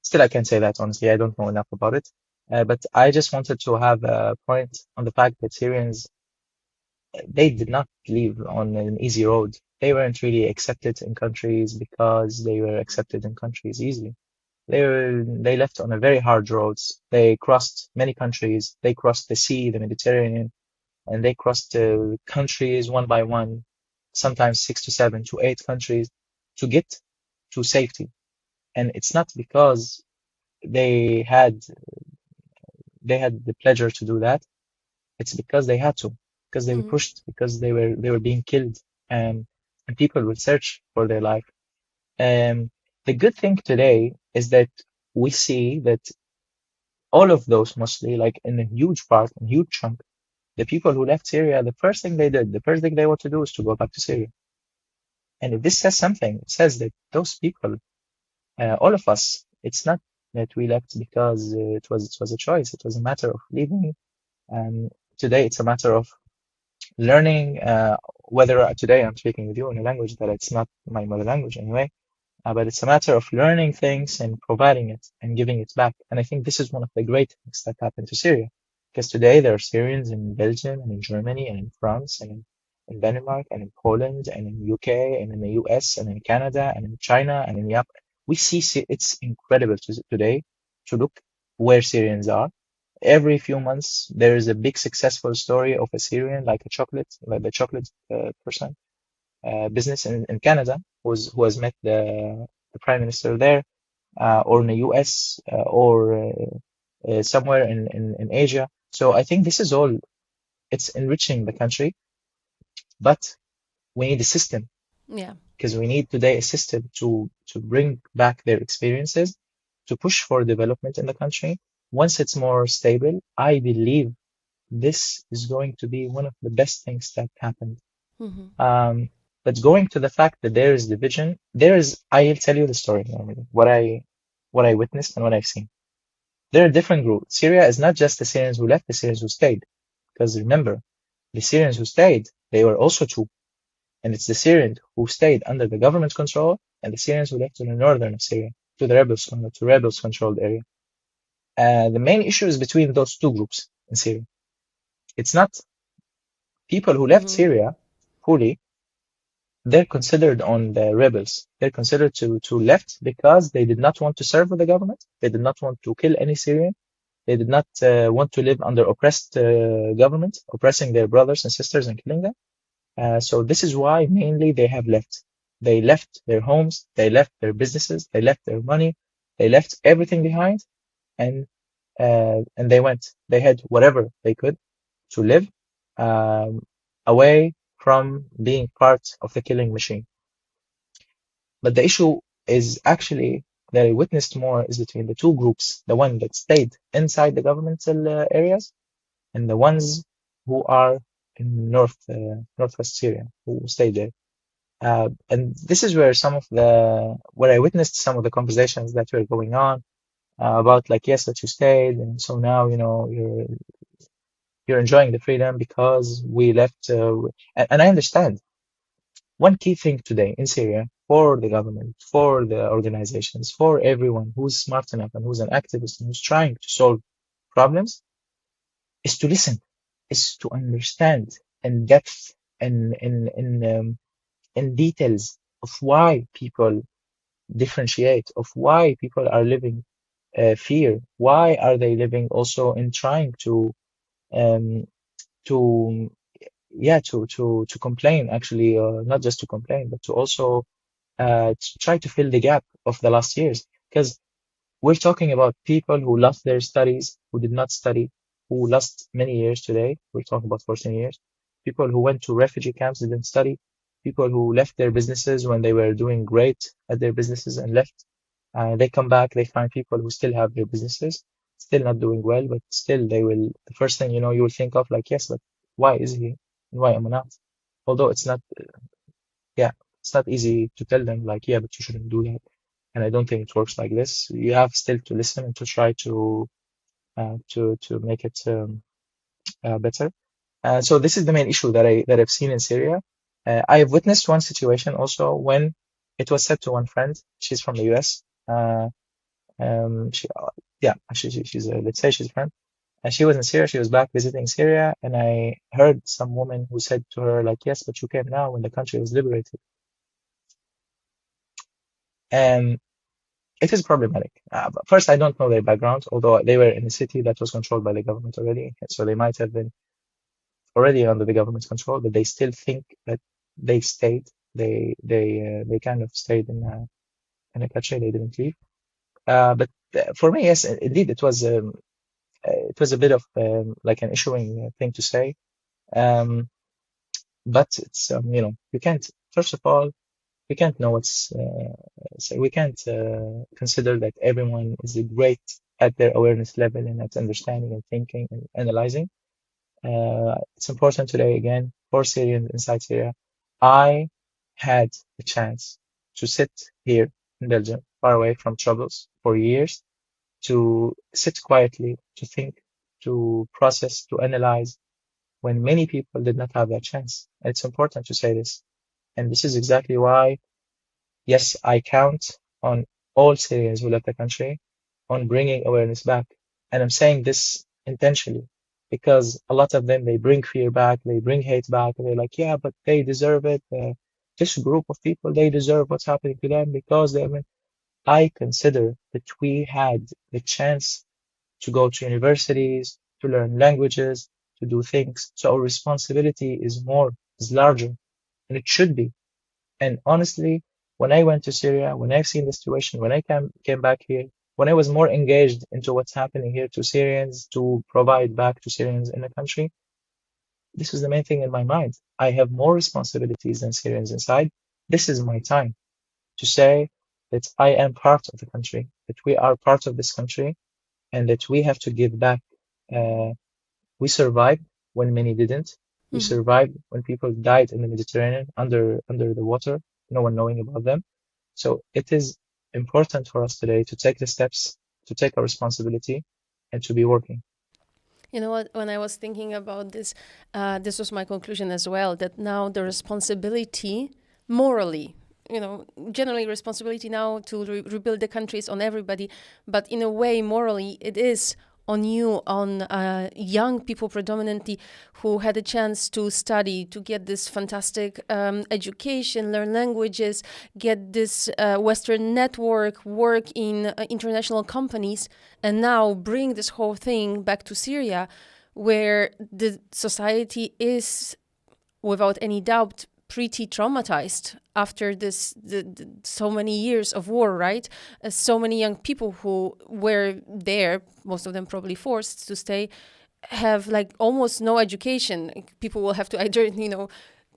Still, I can't say that honestly. I don't know enough about it. But I just wanted to have a point on the fact that Syrians, they did not live on an easy road. They weren't really accepted in countries because they were accepted in countries easily. They left on a very hard roads. They crossed many countries. They crossed the sea, the Mediterranean, and they crossed countries one by one, sometimes 6 to 7 to 8 countries to get to safety. And it's not because they had they had the pleasure to do that. It's because they had to, because they were pushed, because they were being killed, and people would search for their life. The good thing today is that we see that all of those, mostly, like in a huge part, a huge chunk, the people who left Syria, the first thing they did, the first thing they want to do is to go back to Syria. And if this says something, it says that those people, all of us, it's not that we left because it was a choice. It was a matter of leaving. Today, it's a matter of learning, whether today I'm speaking with you in a language that it's not my mother language anyway, but it's a matter of learning things and providing it and giving it back. And I think this is one of the great things that happened to Syria, because today there are Syrians in Belgium and in Germany and in France and in Denmark and in Poland and in UK and in the US and in Canada and in China and in Japan. We see it's incredible today to look where Syrians are. Every few months, there is a big successful story of a Syrian, like the chocolate person, business in Canada, who has met the prime minister there, or in the US, or somewhere in Asia. So I think this is all, it's enriching the country, but we need a system, Yeah. because we need today a system to bring back their experiences, to push for development in the country. Once it's more stable, I believe this is going to be one of the best things that happened. But going to the fact that there is division, I'll tell you the story normally, what I witnessed and what I've seen. There are different groups. Syria is not just the Syrians who left, the Syrians who stayed. Because remember, the Syrians who stayed, they were also two. And it's the Syrians who stayed under the government control and the Syrians who left to the northern of Syria, to the rebels controlled area. The main issue is between those two groups in Syria. It's not people who left Syria fully. They're considered on the rebels. They're considered to left because they did not want to serve with the government. They did not want to kill any Syrian. They did not want to live under oppressed government, oppressing their brothers and sisters and killing them. So this is why mainly they have left. They left their homes, they left their businesses, they left their money, they left everything behind, and they went. They had whatever they could to live away from being part of the killing machine. But the issue is actually that I witnessed more is between the two groups, the one that stayed inside the governmental areas and the ones who are in northwest Syria, who stayed there. And this is where where I witnessed some of the conversations that were going on about like, yes, that you stayed, and so now, you're enjoying the freedom because we left. And I understand. One key thing today in Syria for the government, for the organizations, for everyone who's smart enough and who's an activist and who's trying to solve problems is to listen, is to understand in depth and in details of why people differentiate, of why people are living fear, why are they living also in trying um, to to complain actually, not just to complain, but to also to try to fill the gap of the last years. Because we're talking about people who lost their studies, who did not study, who lost many years today. We're talking about 14 years. People who went to refugee camps, didn't study. People who left their businesses when they were doing great at their businesses and left. They come back, they find people who still have their businesses, still not doing well, but still the first thing you will think of like, yes, but why is he and why am I not? Although yeah, it's not easy to tell them like, yeah, but you shouldn't do that. And I don't think it works like this. You have still to listen and to try to make it better. So this is the main issue that I've seen in Syria. I have witnessed one situation also when it was said to one friend, she's from the US. She, yeah, actually, she's let's say she's a friend, and she was in Syria. She was back visiting Syria, and I heard some woman who said to her like, "Yes, but you came now when the country was liberated." And it is problematic. But first, I don't know their background, although they were in a city that was controlled by the government already, so they might have been already under the government's control, but they still think that they stayed. They kind of stayed in a country. They didn't leave. But for me, yes, indeed, it was a bit of like an issuing thing to say. But it's you can't. First of all, we can't know so we can't consider that everyone is great at their awareness level and at understanding and thinking and analyzing. It's important today again for Syrians inside Syria. I had the chance to sit here in Belgium, far away from troubles for years, to sit quietly, to think, to process, to analyze, when many people did not have that chance. And it's important to say this. And this is exactly why, yes, I count on all Syrians who left the country on bringing awareness back. And I'm saying this intentionally because a lot of them, they bring fear back, they bring hate back, and they're like, yeah, but they deserve it. This group of people, they deserve what's happening to them because they have. I consider that we had the chance to go to universities, to learn languages, to do things. So our responsibility is larger, and it should be. And honestly, when I went to Syria, when I've seen the situation, when I came back here, when I was more engaged into what's happening here to Syrians, to provide back to Syrians in the country, this is the main thing in my mind. I have more responsibilities than Syrians inside. This is my time to say that I am part of the country, that we are part of this country, and that we have to give back. Uh, we survived when many didn't. We survived when people died in the Mediterranean under the water, no one knowing about them. So it is important for us today to take the steps, to take our responsibility, and to be working. You know what? When I was thinking about this, this was my conclusion as well, that now the responsibility morally, generally responsibility now to rebuild the country is on everybody, but in a way, morally, it is on you, on young people predominantly who had a chance to study, to get this fantastic education, learn languages, get this Western network, work in international companies, and now bring this whole thing back to Syria, where the society is, without any doubt, pretty traumatized after so many years of war, right? So many young people who were there, most of them probably forced to stay, have like almost no education. People will have to either,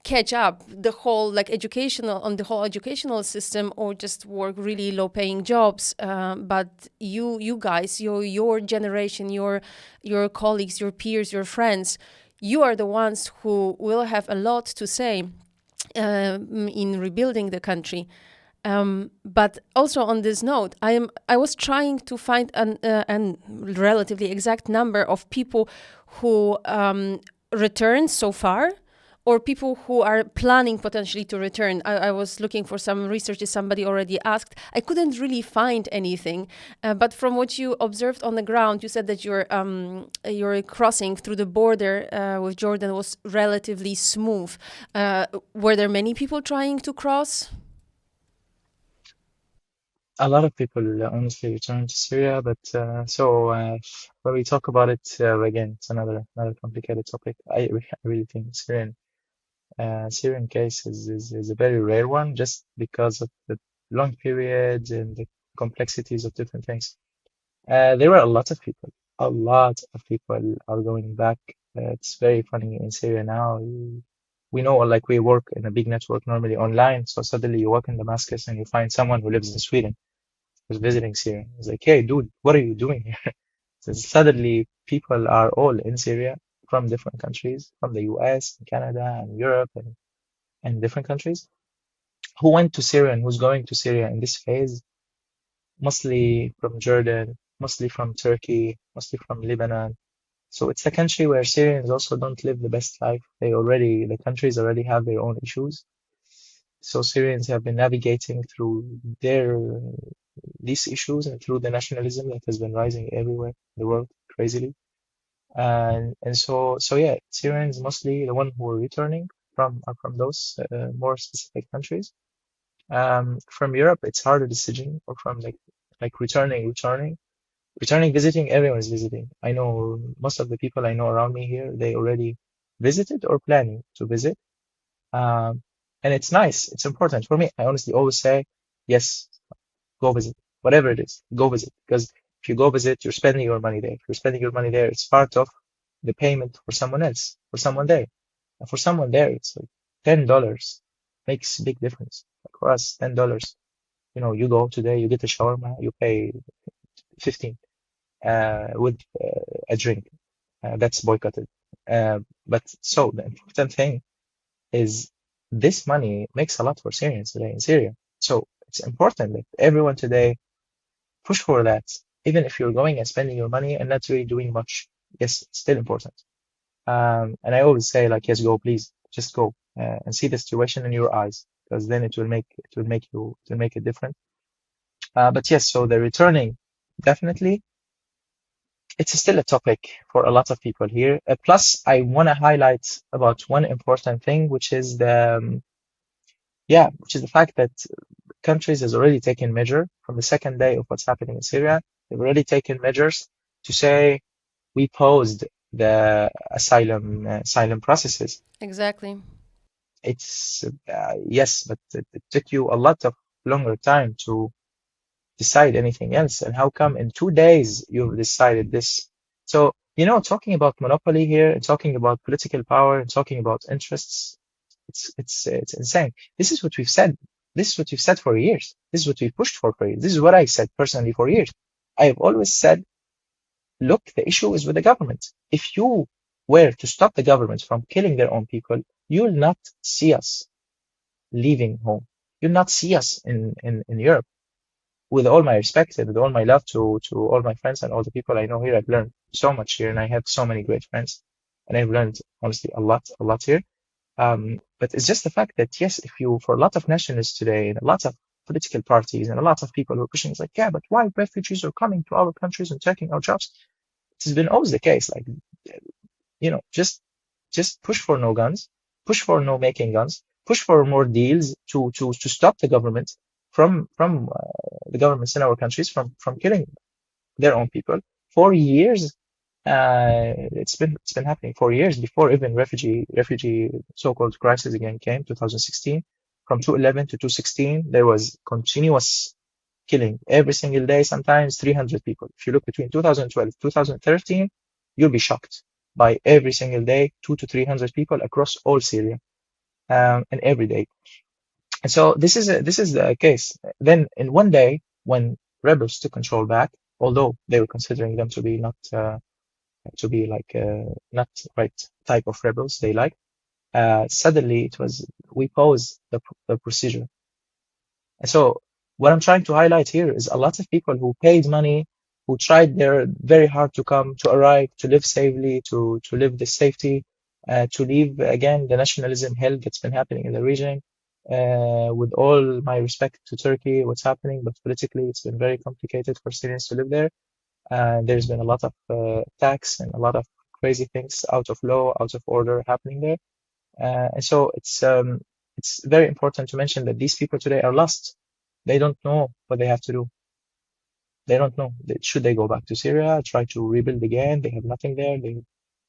catch up the whole educational system, or just work really low paying jobs. But you guys, your generation, your colleagues, your peers, your friends, you are the ones who will have a lot to say in rebuilding the country. But also on this note, I was trying to find an relatively exact number of people who returned so far, or people who are planning potentially to return. I was looking for some research, as somebody already asked. I couldn't really find anything. But from what you observed on the ground, you said that your crossing through the border with Jordan was relatively smooth. Were there many people trying to cross? A lot of people honestly return to Syria, but when we talk about it again, it's another complicated topic. I really think Syrian case is a very rare one, just because of the long periods and the complexities of different things. There were a lot of people. A lot of people are going back. It's very funny in Syria now. We know, like, we work in a big network normally online, so suddenly you walk in Damascus and you find someone who lives in Sweden who's visiting Syria. It's like, hey, dude, what are you doing here? So suddenly people are all in Syria from different countries, from the US and Canada and Europe and different countries, who went to Syria and who's going to Syria in this phase, mostly from Jordan, mostly from Turkey, mostly from Lebanon. So it's a country where Syrians also don't live the best life. The countries already have their own issues. So Syrians have been navigating through these issues and through the nationalism that has been rising everywhere in the world crazily. And so yeah, Syrians mostly the one who are returning are from those more specific countries. From Europe, it's harder decision, or from like returning, visiting. Everyone is visiting. I know most of the people I know around me here, they already visited or planning to visit. Um, and it's nice. It's important for me. I honestly always say, yes, go visit, whatever it is, go visit. Because if you go visit, you're spending your money there. If you're spending your money there, it's part of the payment for someone else, for someone there. And for someone there, it's like $10 makes a big difference. Like for us, $10. You go today, you get a shawarma, you pay 15 with a drink. That's boycotted. But so the important thing is this money makes a lot for Syrians today in Syria. So it's important that everyone today push for that, even if you're going and spending your money and not really doing much. Yes, it's still important. And I always say, like, yes, go, please, just go and see the situation in your eyes, because then it will make it different. But yes, so the returning, definitely, it's still a topic for a lot of people here. Plus, I want to highlight about one important thing, which is the fact that countries has already taken measure from the second day of what's happening in Syria. They've already taken measures to say we paused the asylum processes. Exactly. It's yes, but it took you a lot of longer time to decide anything else. And how come in 2 days you've decided this? So, talking about monopoly here and talking about political power and talking about interests, it's insane. This is what we've said. This is what we've said for years. This is what we pushed for years. This is what I said personally for years. I have always said, look, the issue is with the government. If you were to stop the government from killing their own people, you'll not see us leaving home. You'll not see us in Europe. With all my respect and with all my love to all my friends and all the people I know here, I've learned so much here, and I have so many great friends, and I've learned honestly a lot here. But it's just the fact that yes, if you, for a lot of nationalists today and a lot of political parties and a lot of people who are pushing, it's like, yeah, but why refugees are coming to our countries and taking our jobs? It's been always the case. Like, just push for no guns, push for no making guns, push for more deals to stop the government from the governments in our countries from killing their own people. For years, it's been happening for years before even refugee so-called crisis again came 2016. From 2011 to 2016 there was continuous killing every single day, sometimes 300 people. If you look between 2012 2013, you'll be shocked by every single day 200 to 300 people across all Syria, and every day. And so this is the case. Then in one day when rebels took control back, although they were considering them to be not not right type of rebels they like. Suddenly it was, we pause the procedure. And so what I'm trying to highlight here is a lot of people who paid money, who tried their very hard to come, to arrive, to live safely, to live the safety, to leave again the nationalism hell that's been happening in the region. With all my respect to Turkey, what's happening, but politically it's been very complicated for Syrians to live there. There's been a lot of attacks and a lot of crazy things out of law, out of order happening there. And so it's very important to mention that these people today are lost. They don't know what they have to do. They don't know. Should they go back to Syria, try to rebuild again? They have nothing there. They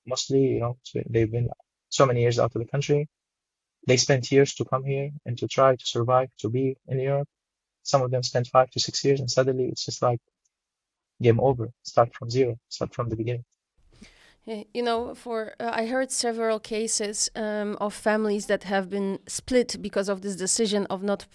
mostly, they've been so many years out of the country. They spent years to come here and to try to survive, to be in Europe. Some of them spent 5 to 6 years, and suddenly it's just like game over. Start from zero. Start from the beginning. I heard several cases of families that have been split because of this decision of not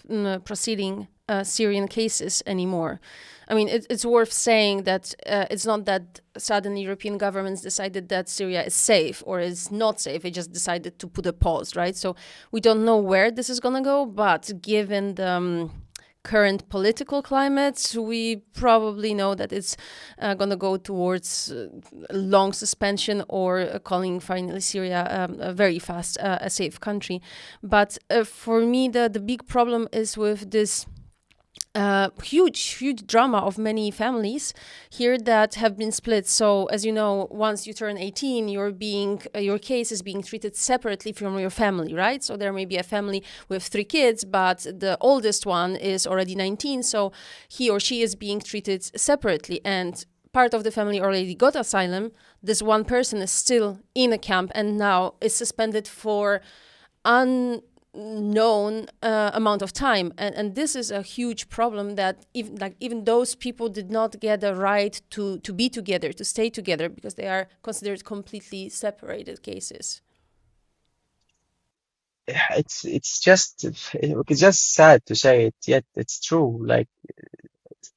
proceeding Syrian cases anymore. I mean, it's worth saying that it's not that suddenly European governments decided that Syria is safe or is not safe. They just decided to put a pause, right? So we don't know where this is going to go, but given the current political climate, we probably know that it's going to go towards long suspension or calling finally Syria a very fast, a safe country. But for me, the big problem is with this huge drama of many families here that have been split. So as you know, once you turn 18, your case is being treated separately from your family, right? So there may be a family with 3 kids, but the oldest one is already 19, so he or she is being treated separately, and part of the family already got asylum. This one person is still in a camp and now is suspended for unknown amount of time, and this is a huge problem, that even those people did not get the right to be together, to stay together, because they are considered completely separated cases. It's just sad to say it, yet it's true. Like,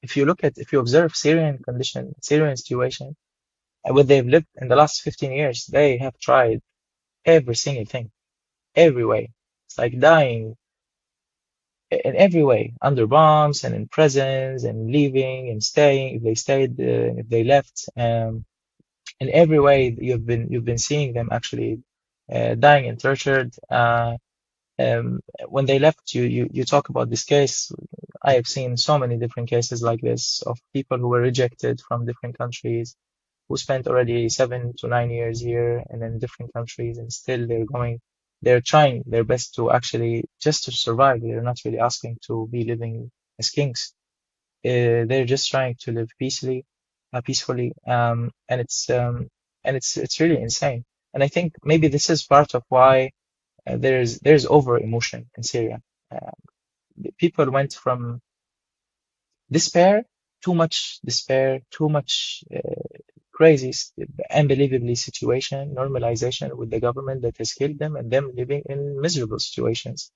if you observe Syrian situation, what they've lived in the last 15 years, they have tried every single thing, every way. It's like dying in every way, under bombs and in prisons and leaving and staying, if they stayed, if they left. In every way, you've been seeing them actually dying and tortured. When they left, you talk about this case. I have seen so many different cases like this of people who were rejected from different countries, who spent already 7 to 9 years here and in different countries, and still they're trying their best to actually just to survive. They're not really asking to be living as kings. They're just trying to live peacefully, and it's really insane. And I think maybe this is part of why there's over emotion in Syria. Uh, People went from too much despair, too much crazy, unbelievably situation, normalization with the government that has killed them, and them living in miserable situations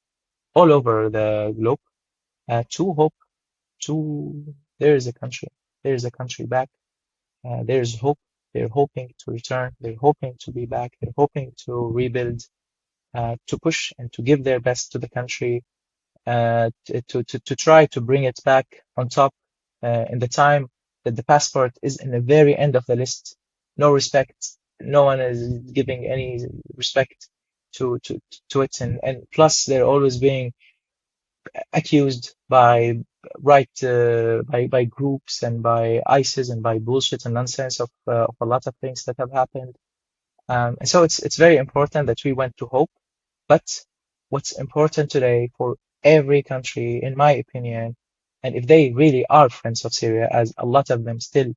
all over the globe, to hope, there is a country back, there's hope. They're hoping to return, they're hoping to be back, they're hoping to rebuild, to push and to give their best to the country, to try to bring it back on top in the time that the passport is in the very end of the list. no respect. No one is giving any respect to it, and plus they're always being accused by by groups and by ISIS and by bullshit and nonsense of a lot of things that have happened. And so it's very important that we went to hope. But what's important today for every country, in my opinion, and if they really are friends of Syria, as a lot of them still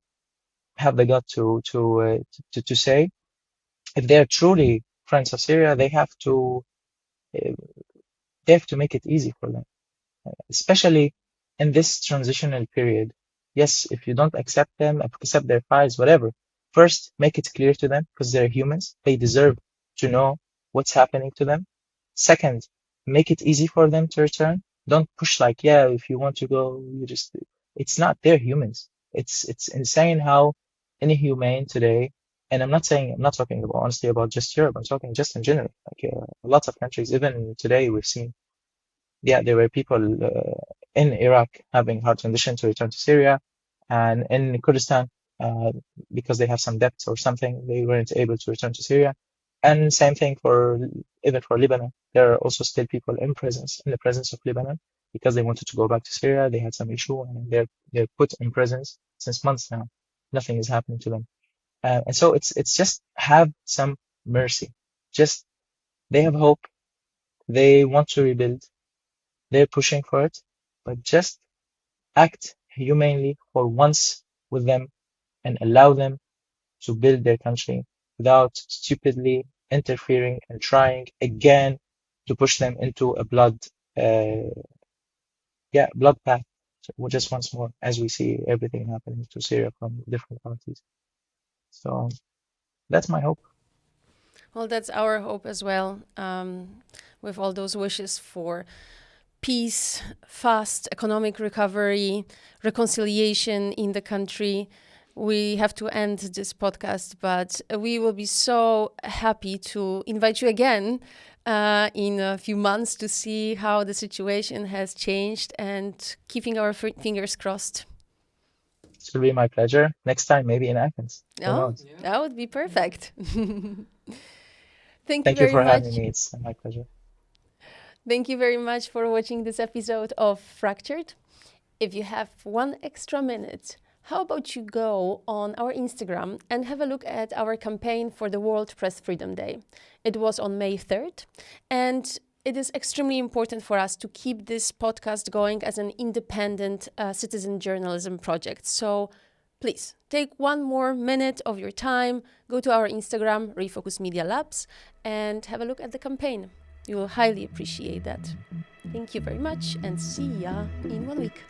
have the gut to say, if they're truly friends of Syria, uh, they have to make it easy for them, especially in this transitional period. Yes, if you don't accept them, accept their files, whatever, first make it clear to them because they're humans. They deserve to know what's happening to them. Second, make it easy for them to return. Don't push like, yeah, if you want to go, it's not, they're humans. It's insane how inhumane today, and I'm not talking about honestly about just Europe, I'm talking just in general. Like lots of countries, even today we've seen, yeah, there were people in Iraq having hard transition to return to Syria, and in Kurdistan, because they have some debts or something, they weren't able to return to Syria. And same thing for even for Lebanon. There are also still people in the presence of Lebanon because they wanted to go back to Syria. They had some issue and they're put in prisons since months now. Nothing is happening to them. And so it's just have some mercy. Just they have hope. They want to rebuild. They're pushing for it, but just act humanely for once with them and allow them to build their country without stupidly interfering and trying again to push them into a uh, blood path. So just once more, as we see everything happening to Syria from different parties. So that's my hope. Well, that's our hope as well, with all those wishes for peace, fast economic recovery, reconciliation in the country. We have to end this podcast, but we will be so happy to invite you again in a few months to see how the situation has changed, and keeping our fingers crossed. It will be my pleasure. Next time, maybe in Athens. Who Oh, knows? that would be perfect. Thank you Thank you very for having much. me. It's my pleasure. Thank you very much for watching this episode of Fractured. If you have one extra minute, how about you go on our Instagram and have a look at our campaign for the World Press Freedom Day. It was on May 3rd, and it is extremely important for us to keep this podcast going as an independent citizen journalism project. So please take one more minute of your time, go to our Instagram, Refocus Media Labs, and have a look at the campaign. You will highly appreciate that. Thank you very much, and see ya in 1 week.